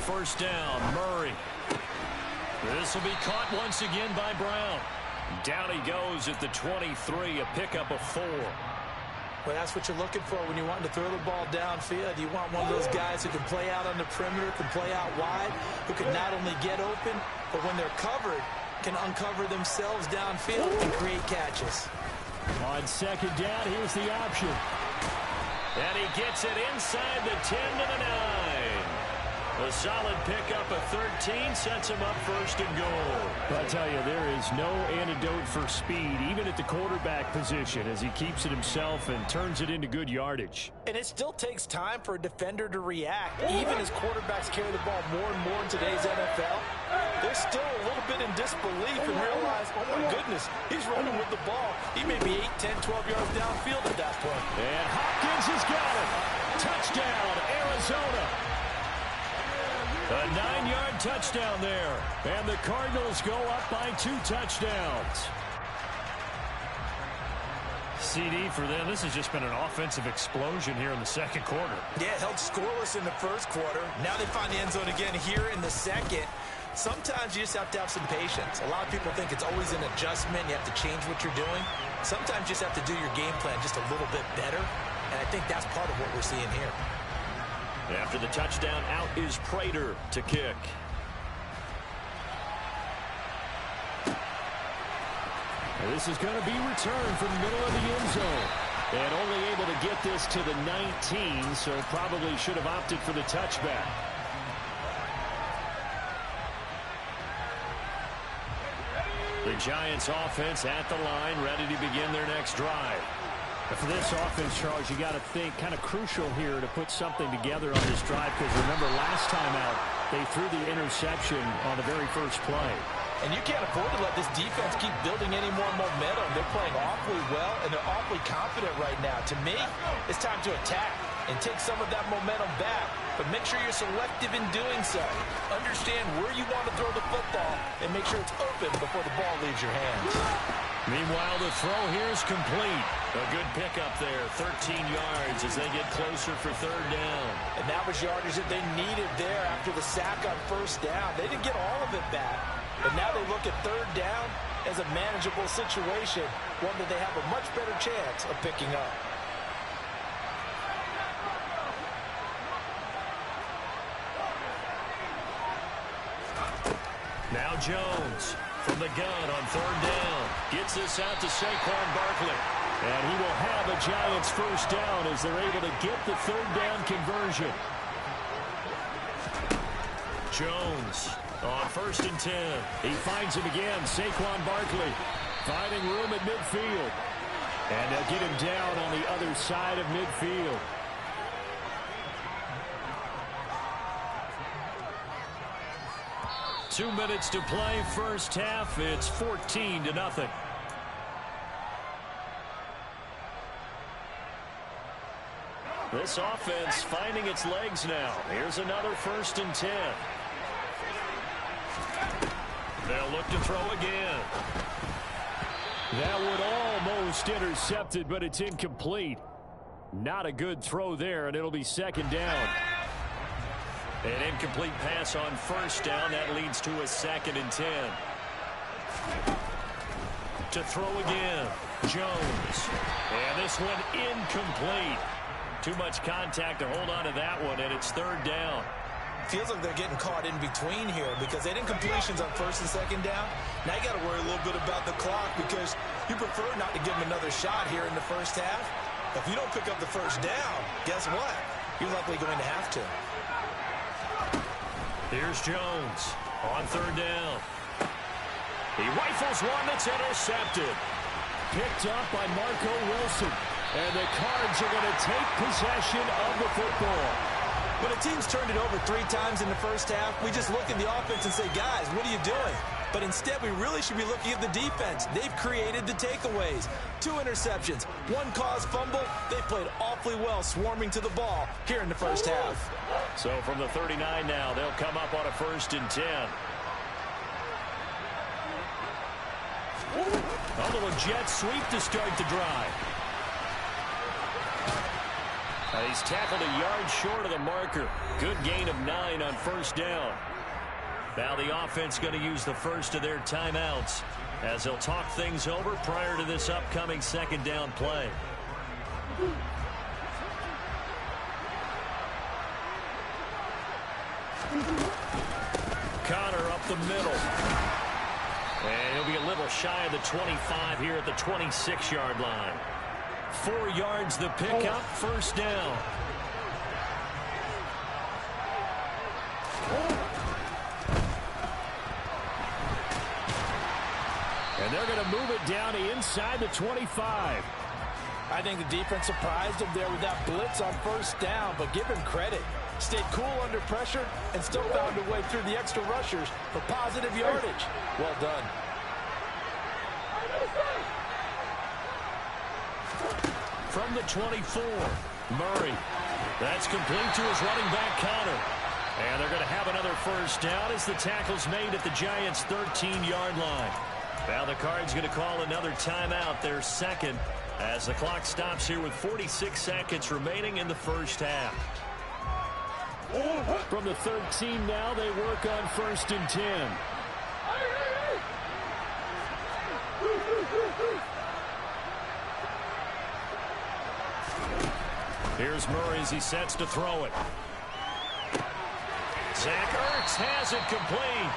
First down, Murray. This will be caught once again by Brown. Down he goes at the 23, a pickup of 4. Well, that's what you're looking for when you want to throw the ball downfield. You want one of those guys who can play out on the perimeter, can play out wide, who can not only get open, but when they're covered, can uncover themselves downfield and create catches. On 2nd down, here's the option. And he gets it inside the 10 to the 9. A solid pickup of 13 sets him up 1st and goal. I tell you, there is no antidote for speed, even at the quarterback position, as he keeps it himself and turns it into good yardage. And it still takes time for a defender to react. Even as quarterbacks carry the ball more and more in today's NFL, they're still a little bit in disbelief and realize, oh my goodness, he's running with the ball. He may be 8, 10, 12 yards downfield at that point. And Hopkins has got it. Touchdown, Arizona. A 9-yard touchdown there. And the Cardinals go up by 2 touchdowns. CD for them. This has just been an offensive explosion here in the 2nd quarter. Yeah, held scoreless in the 1st quarter. Now they find the end zone again here in the 2nd. Sometimes you just have to have some patience. A lot of people think it's always an adjustment. You have to change what you're doing. Sometimes you just have to do your game plan just a little bit better. And I think that's part of what we're seeing here. After the touchdown, out is Prater to kick. And this is going to be returned from the middle of the end zone. And only able to get this to the 19, so probably should have opted for the touchback. The Giants offense at the line, ready to begin their next drive. For this offense, Charles, you got to think kind of crucial here to put something together on this drive, because remember last time out they threw the interception on the very first play. And you can't afford to let this defense keep building any more momentum. They're playing awfully well, and they're awfully confident right now. To me, it's time to attack and take some of that momentum back, but make sure you're selective in doing so. Understand where you want to throw the football and make sure it's open before the ball leaves your hands. Meanwhile, the throw here is complete. A good pickup there, 13 yards as they get closer for 3rd down. And that was yardage that they needed there after the sack on 1st down. They didn't get all of it back, but now they look at 3rd down as a manageable situation, one that they have a much better chance of picking up. Now Jones from the gun on 3rd down. Gets this out to Saquon Barkley. And he will have a Giants 1st down as they're able to get the 3rd down conversion. Jones on 1st and 10. He finds him again, Saquon Barkley, finding room at midfield. And they'll get him down on the other side of midfield. Two minutes to play, 1st half. It's 14-0. This offense finding its legs now. Here's another 1st and 10. They'll look to throw again. That would almost intercepted, but it's incomplete. Not a good throw there, and it'll be 2nd down. An incomplete pass on 1st down. That leads to a 2nd and 10. To throw again, Jones. And this one incomplete. Too much contact to hold on to that one, and it's third down. Feels like they're getting caught in between here because they didn't completions on first and second down. Now you got to worry a little bit about the clock because you prefer not to give them another shot here in the first half. If you don't pick up the first down, guess what? You're likely going to have to. Here's Jones on third down. He rifles one that's intercepted. Picked up by Marco Wilson. And the Cards are going to take possession of the football. When a team's turned it over 3 times in the first half, we just look at the offense and say, guys, what are you doing? But instead, we really should be looking at the defense. They've created the takeaways. 2 interceptions, 1 caused fumble. They played awfully well swarming to the ball here in the first half. So from the 39 now, they'll come up on a 1st and 10. A little jet sweep to start the drive. He's tackled a yard short of the marker. Good gain of 9 on first down. Now the offense going to use the first of their timeouts as they'll talk things over prior to this upcoming second down play. Connor up the middle. And he'll be a little shy of the 25 here at the 26-yard line. 4 yards the pickup, first down. And they're going to move it down to inside the 25. I think the defense surprised him there with that blitz on first down, but give him credit. Stayed cool under pressure and still found a way through the extra rushers for positive yardage. Well done. From the 24, Murray. That's complete to his running back, Connor. And they're going to have another first down as the tackle's made at the Giants' 13-yard line. Now the Cards going to call another timeout, their second, as the clock stops here with 46 seconds remaining in the first half. From the 13 now, they work on 1st and 10. Here's Murray as he sets to throw it. Zach Ertz has it complete.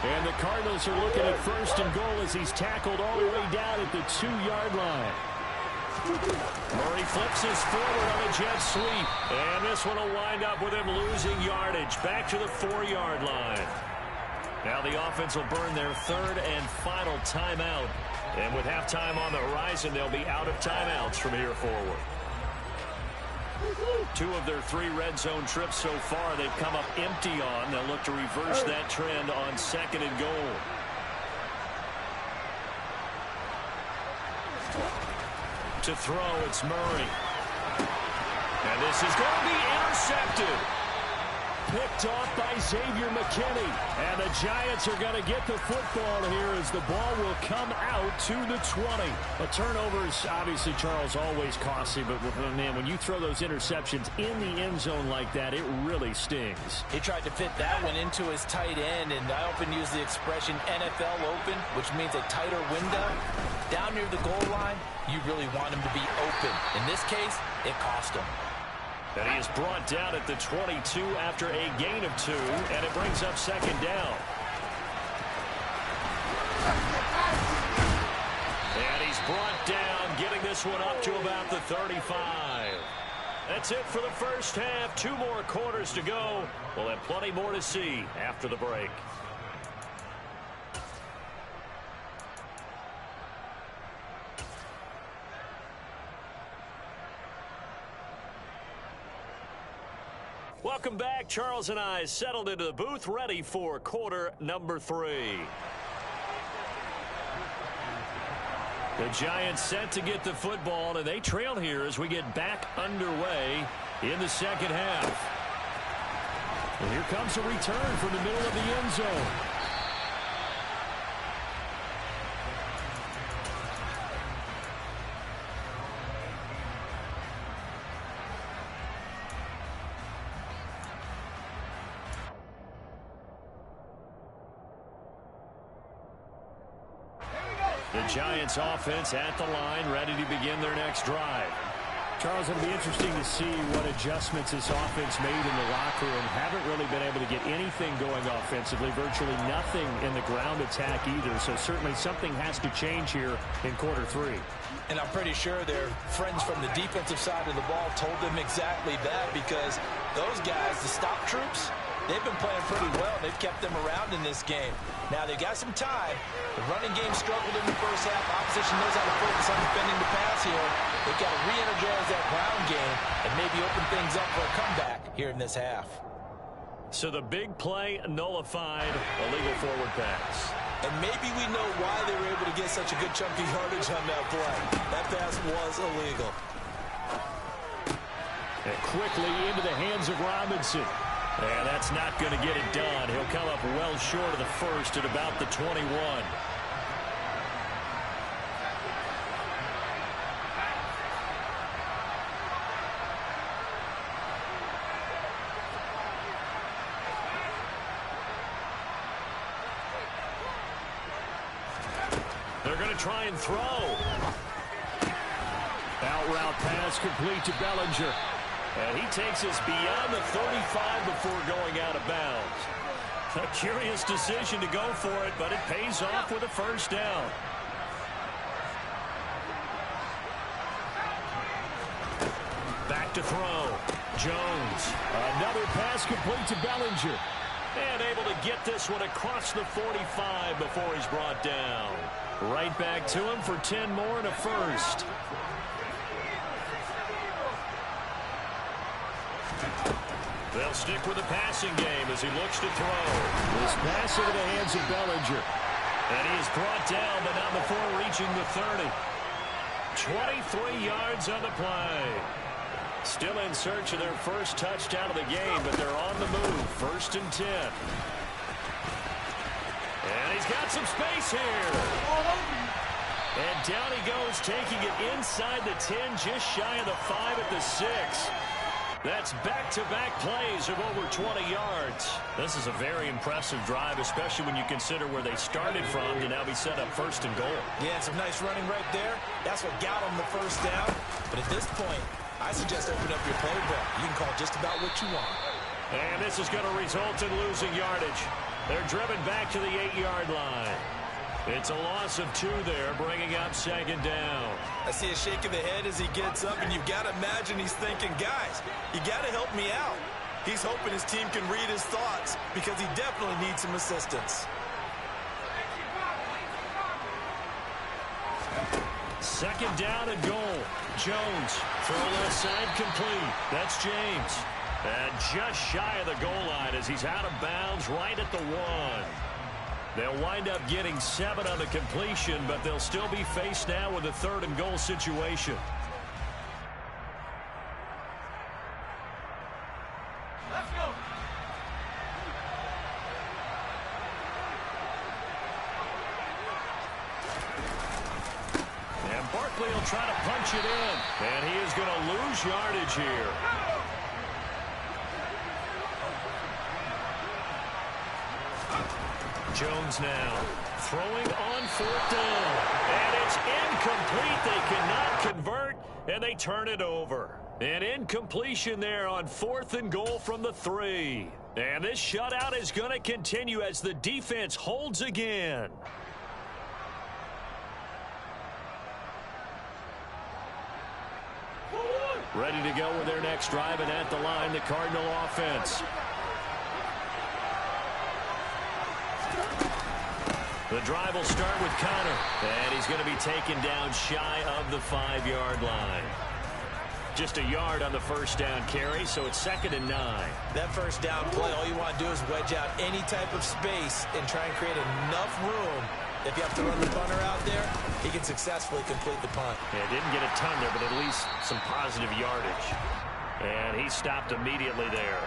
And the Cardinals are looking at 1st and goal as he's tackled all the way down at the 2-yard line. Murray flips his forward on a jet sweep. And this one will wind up with him losing yardage back to the 4-yard line. Now the offense will burn their 3rd and final timeout. And with halftime on the horizon, they'll be out of timeouts from here forward. 2 of their 3 red zone trips so far they've come up empty on. They'll look to reverse that trend on 2nd and goal. To throw, it's Murray. And this is going to be intercepted. Picked off by Xavier McKinney. And the Giants are going to get the football here as the ball will come out to the 20. A turnover is obviously, Charles, always costly. But, man, when you throw those interceptions in the end zone like that, it really stings. He tried to fit that one into his tight end, and I often use the expression NFL open, which means a tighter window. Down near the goal line, you really want him to be open. In this case, it cost him. And he is brought down at the 22 after a gain of 2, and it brings up 2nd down. And he's brought down, getting this one up to about the 35. That's it for the first half. 2 more quarters to go. We'll have plenty more to see after the break. Welcome back. Charles and I settled into the booth, ready for quarter number 3. The Giants set to get the football, and they trail here as we get back underway in the second half. And here comes a return from the middle of the end zone. The Giants offense at the line, ready to begin their next drive. Charles, it'll be interesting to see what adjustments this offense made in the locker room. Haven't really been able to get anything going offensively, virtually nothing in the ground attack either. So certainly something has to change here in quarter three. And I'm pretty sure their friends from the defensive side of the ball told them exactly that, because those guys, the stop troops, they've been playing pretty well. They've kept them around in this game. Now, they've got some time. The running game struggled in the first half. Opposition knows how to focus on defending the pass here. They've got to re-energize that ground game and maybe open things up for a comeback here in this half. So the big play nullified, illegal forward pass. And maybe we know why they were able to get such a good chunky yardage on that play. That pass was illegal. And quickly into the hands of Robinson. And that's not going to get it done. He'll come up well short of the first at about the 21. They're going to try and throw. Out route pass complete to Bellinger. And he takes us beyond the 35 before going out of bounds. A curious decision to go for it, but it pays off with a first down. Back to throw. Jones. Another pass complete to Bellinger. And able to get this one across the 45 before he's brought down. Right back to him for 10 more and a first. They'll stick with the passing game as he looks to throw. This pass into the hands of Bellinger. And he is brought down, but not before reaching the 30. 23 yards on the play. Still in search of their first touchdown of the game, but they're on the move. First and 10. And he's got some space here. And down he goes, taking it inside the 10, just shy of the 5 at the 6. That's back-to-back plays of over 20 yards. This is a very impressive drive, especially when you consider where they started from to now be set up first and goal. Yeah, some nice running right there. That's what got them the first down. But at this point, I suggest open up your playbook. You can call just about what you want. And this is going to result in losing yardage. They're driven back to the 8-yard line. It's a loss of 2 there, bringing up second down. I see a shake of the head as he gets up, and you've got to imagine he's thinking, guys, you got to help me out. He's hoping his team can read his thoughts because he definitely needs some assistance. Second down and goal. Jones, throw left side complete. That's James. And just shy of the goal line as he's out of bounds right at the 1. They'll wind up getting 7 on the completion, but they'll still be faced now with a 3rd and goal situation. Let's go. And Barkley will try to punch it in. And he is going to lose yardage here. Jones now throwing on 4th down. And it's incomplete. They cannot convert, and they turn it over. An incompletion there on 4th and goal from the 3. And this shutout is going to continue as the defense holds again. Ready to go with their next drive, and at the line, the Cardinal offense. The drive will start with Connor, and he's going to be taken down shy of the 5-yard line. Just a yard on the first down carry, so it's 2nd and 9. That first down play, all you want to do is wedge out any type of space and try and create enough room. If you have to run the punter out there, he can successfully complete the punt. Yeah, didn't get a ton there, but at least some positive yardage. And he stopped immediately there.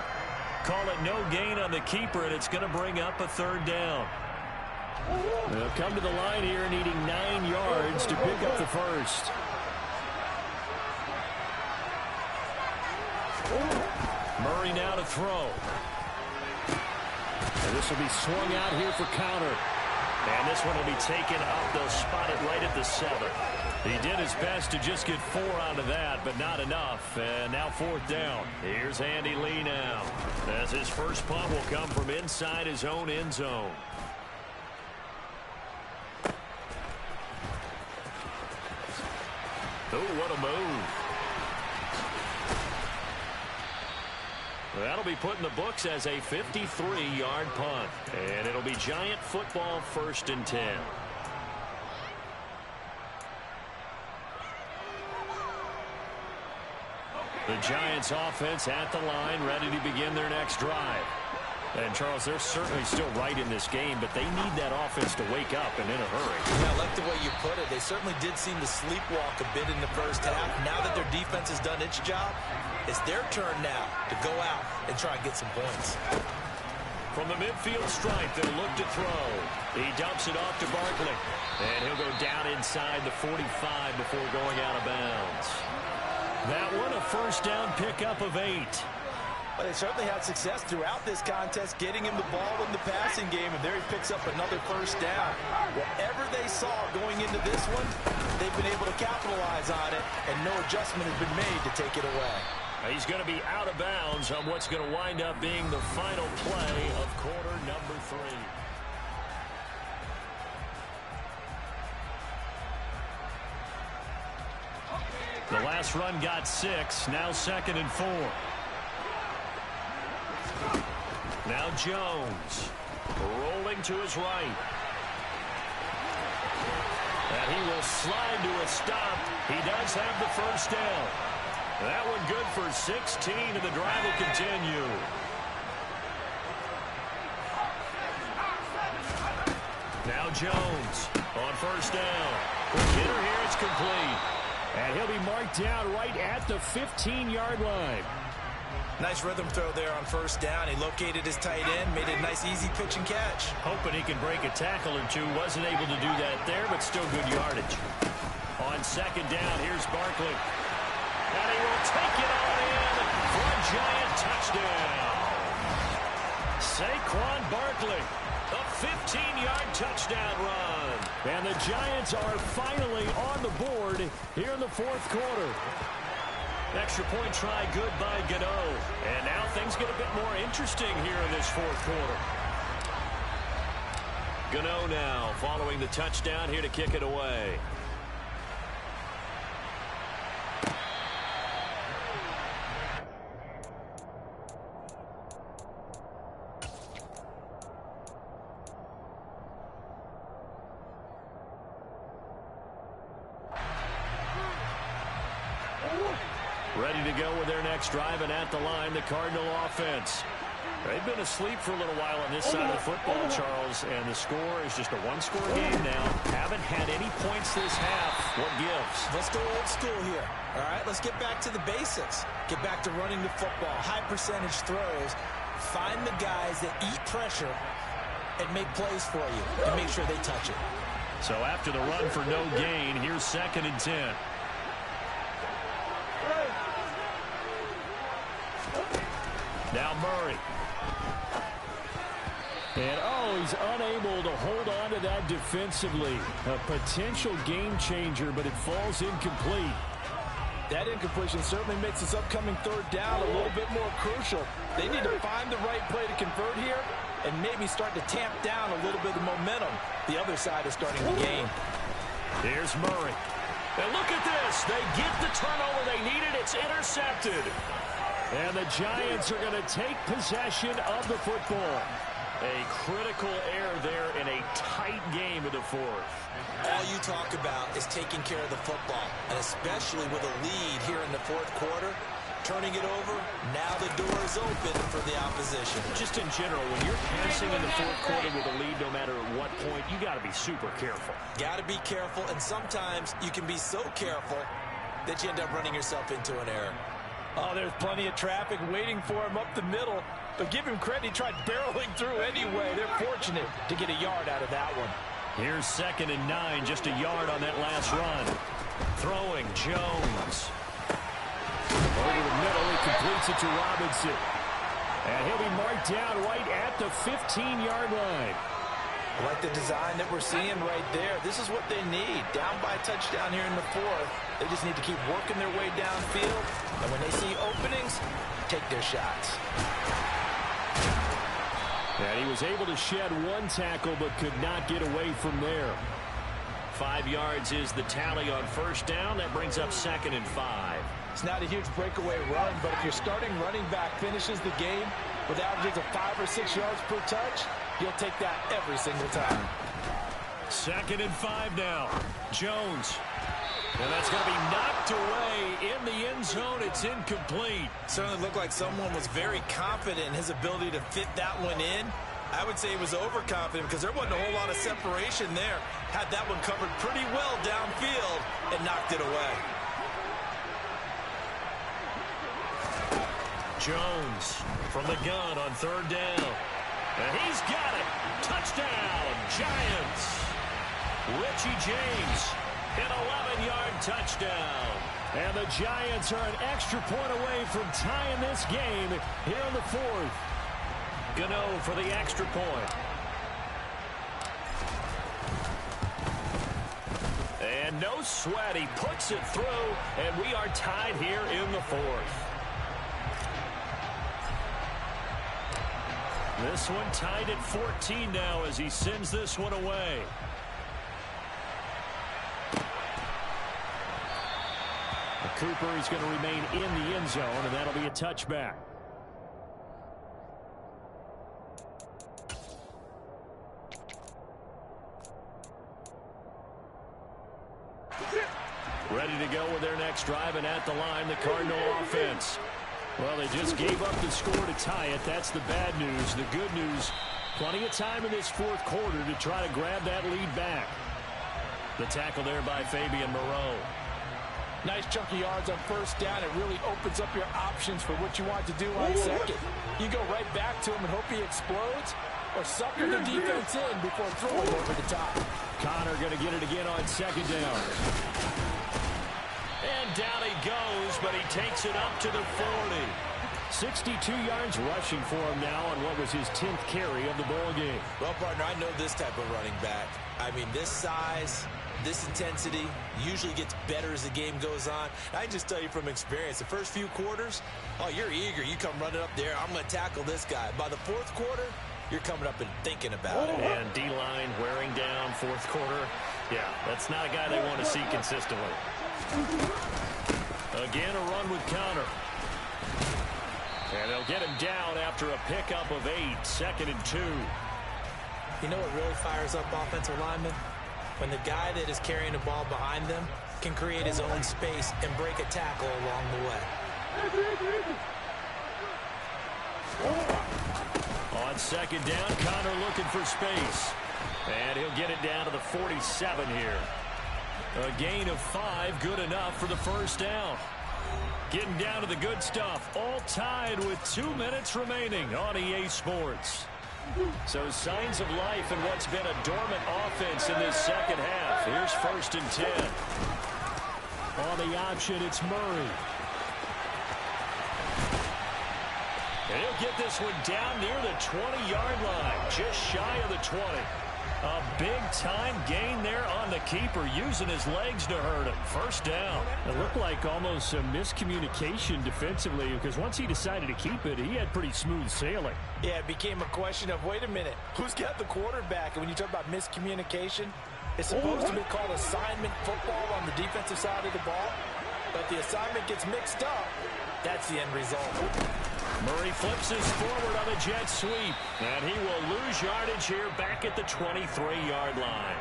Call it no gain on the keeper, and it's going to bring up a 3rd down. They'll come to the line here needing 9 yards to pick up the first. Murray now to throw. And this will be swung out here for counter. And this one will be taken up. They'll spot it right at the 7. He did his best to just get 4 out of that, but not enough. And now 4th down. Here's Andy Lee now, as his first punt will come from inside his own end zone. Oh, what a move. That'll be put in the books as a 53-yard punt. And it'll be Giant football, 1st and 10. The Giants offense at the line, ready to begin their next drive. And, Charles, they're certainly still right in this game, but they need that offense to wake up and in a hurry. Yeah, I like the way you put it. They certainly did seem to sleepwalk a bit in the first half. Now that their defense has done its job, it's their turn now to go out and try and get some points. From the midfield stripe, they'll look to throw. He dumps it off to Barkley. And he'll go down inside the 45 before going out of bounds. That one, a first down pickup of 8. Well, they certainly had success throughout this contest, getting him the ball in the passing game, and there he picks up another first down. Whatever they saw going into this one, they've been able to capitalize on it, and no adjustment has been made to take it away. He's going to be out of bounds on what's going to wind up being the final play of quarter number 3. The last run got 6, now 2nd and 4. Now Jones, rolling to his right. And he will slide to a stop. He does have the first down. That one good for 16, and the drive will continue. Now Jones on first down. The hitter here is complete. And he'll be marked down right at the 15-yard line. Nice rhythm throw there on first down. He located his tight end, made it a nice easy pitch and catch. Hoping he can break a tackle or two. Wasn't able to do that there, but still good yardage. On 2nd down, here's Barkley. And he will take it all in for a Giant touchdown. Saquon Barkley, a 15-yard touchdown run. And the Giants are finally on the board here in the 4th quarter. Extra point try good by Gano. And now things get a bit more interesting here in this 4th quarter. Gano now following the touchdown here to kick it away. Ready to go with their next drive, and at the line, the Cardinal offense. They've been asleep for a little while on this side of the football, Charles, and the score is just a one-score game now. Haven't had any points this half. What gives? Let's go old school here. All right, let's get back to the basics. Get back to running the football, high percentage throws. Find the guys that eat pressure and make plays for you and make sure they touch it. So after the run for no gain, here's 2nd and 10. Now Murray. And, he's unable to hold on to that defensively. A potential game changer, but it falls incomplete. That incompletion certainly makes this upcoming 3rd down a little bit more crucial. They need to find the right play to convert here and maybe start to tamp down a little bit of momentum. The other side is starting to gain. Here's Murray. And look at this. They get the turnover they needed. It's intercepted. And the Giants are going to take possession of the football. A critical error there in a tight game of the 4th. All you talk about is taking care of the football, and especially with a lead here in the 4th quarter, turning it over, now the door is open for the opposition. Just in general, when you're passing in the 4th quarter with a lead, no matter at what point, you got to be super careful. Got to be careful, and sometimes you can be so careful that you end up running yourself into an error. Oh, there's plenty of traffic waiting for him up the middle. But give him credit, he tried barreling through anyway. They're fortunate to get a yard out of that one. Here's 2nd and 9, just a yard on that last run. Throwing, Jones. Over the middle, he completes it to Robinson. And he'll be marked down right at the 15-yard line. I like the design that we're seeing right there. This is what they need. Down by a touchdown here in the fourth. They just need to keep working their way downfield. And when they see openings, take their shots. And he was able to shed one tackle but could not get away from there. 5 yards is the tally on first down. That brings up 2nd and 5. It's not a huge breakaway run, but if your starting running back finishes the game with averages of 5 or 6 yards per touch, you'll take that every single time. 2nd and 5 now. Jones. And that's going to be knocked away in the end zone. It's incomplete. Certainly looked like someone was very confident in his ability to fit that one in. I would say he was overconfident because there wasn't a whole lot of separation there. Had that one covered pretty well downfield and knocked it away. Jones from the gun on 3rd down. And he's got it. Touchdown, Giants. Richie James, an 11-yard touchdown. And the Giants are an extra point away from tying this game here in the 4th. Gano for the extra point. And no sweat. He puts it through, and we are tied here in the 4th. This one tied at 14 now as he sends this one away. Cooper is going to remain in the end zone, and that'll be a touchback. Ready to go with their next drive, and at the line, the Cardinal offense. Well, they just gave up the score to tie it. That's the bad news. The good news, plenty of time in this 4th quarter to try to grab that lead back. The tackle there by Fabian Moreau. Nice chunky yards on first down. It really opens up your options for what you want to do on second. You go right back to him and hope he explodes, or sucker the defense in before throwing over the top. Connor going to get it again on 2nd down. And down he goes, but he takes it up to the 40. 62 yards rushing for him now on what was his 10th carry of the ball game. Well, partner, I know this type of running back. I mean, this size, this intensity usually gets better as the game goes on. I just tell you from experience, the first few quarters, oh, you're eager. You come running up there, I'm going to tackle this guy. By the 4th quarter, you're coming up and thinking about it. And D-line wearing down 4th quarter. Yeah, that's not a guy they want to see consistently. Again, a run with Connor. And they'll get him down after a pickup of 8, 2nd and 2. You know what really fires up offensive linemen? When the guy that is carrying the ball behind them can create his own space and break a tackle along the way. On 2nd down, Connor looking for space. And he'll get it down to the 47 here. A gain of 5, good enough for the first down. Getting down to the good stuff. All tied with 2 minutes remaining on EA Sports. So signs of life in what's been a dormant offense in this second half. Here's 1st and 10. On the option, it's Murray. And he'll get this one down near the 20-yard line, just shy of the 20. A big-time gain there on the keeper, using his legs to hurt him. First down. It looked like almost a miscommunication defensively, because once he decided to keep it, he had pretty smooth sailing. Yeah, it became a question of, wait a minute, who's got the quarterback? And when you talk about miscommunication, it's supposed to be called assignment football on the defensive side of the ball. But the assignment gets mixed up. That's the end result. Murray flips this forward on a jet sweep, and he will lose yardage here back at the 23-yard line.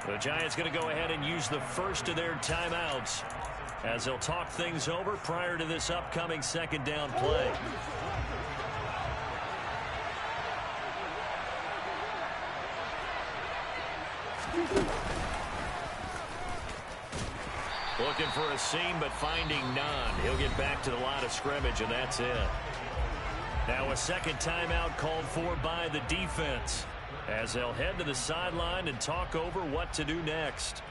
The Giants going to go ahead and use the first of their timeouts as they'll talk things over prior to this upcoming 2nd down play. Looking for a seam, but finding none. He'll get back to the line of scrimmage, and that's it. Now a 2nd timeout called for by the defense as they'll head to the sideline and talk over what to do next.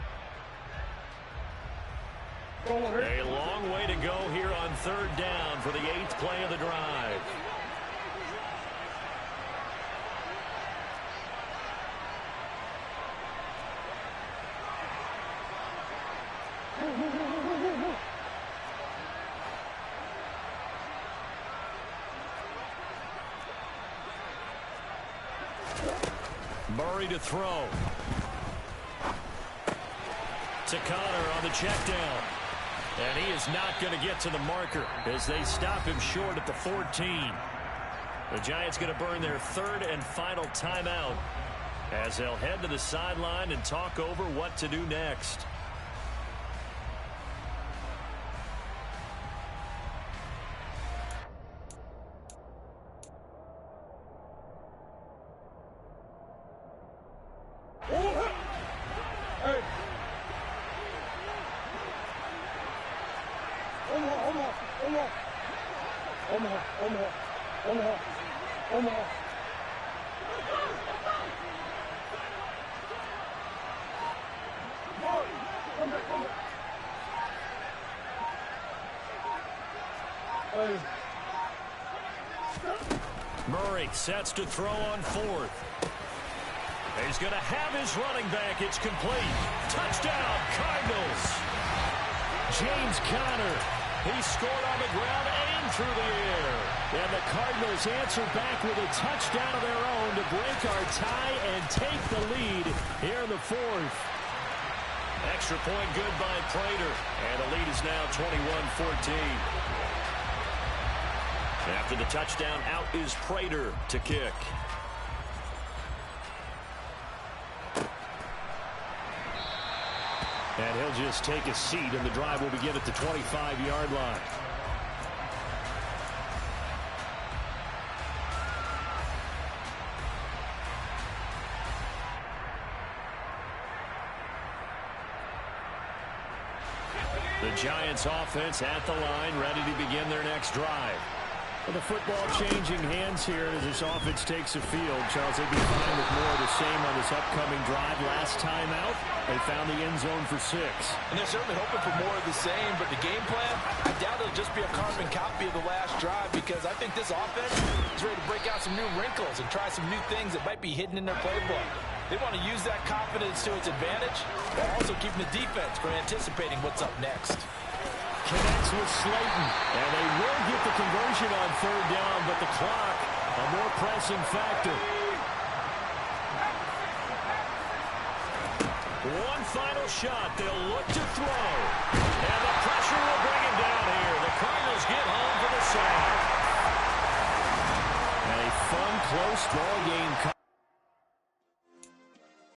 A long way to go here on 3rd down for the 8th play of the drive. Murray to throw. To Connor on the check down. And he is not going to get to the marker as they stop him short at the 14. The Giants going to burn their third and final timeout as they'll head to the sideline and talk over what to do next. Murray sets to throw on fourth. He's going to have his running back. It's complete. Touchdown, Cardinals. James Conner. He scored on the ground and through the air. And the Cardinals answer back with a touchdown of their own to break our tie and take the lead here in the fourth. Extra point good by Prater. And the lead is now 21-14. After the touchdown, out is Prater to kick. And he'll just take a seat, and the drive will begin at the 25-yard line. The Giants offense at the line, ready to begin their next drive. Well, the football changing hands here as this offense takes the field. Charles, they'd be fine with more of the same on this upcoming drive. Last time out, they found the end zone for 6. And they're certainly hoping for more of the same, but the game plan, I doubt it'll just be a carbon copy of the last drive, because I think this offense is ready to break out some new wrinkles and try some new things that might be hidden in their playbook. They want to use that confidence to its advantage, while also keeping the defense from anticipating what's up next. Connects with Slayton, and they will get the conversion on third down, but the clock, a more pressing factor. One final shot. They'll look to throw, and the pressure will bring him down here. The Cardinals get home for the save. And a fun, close ball game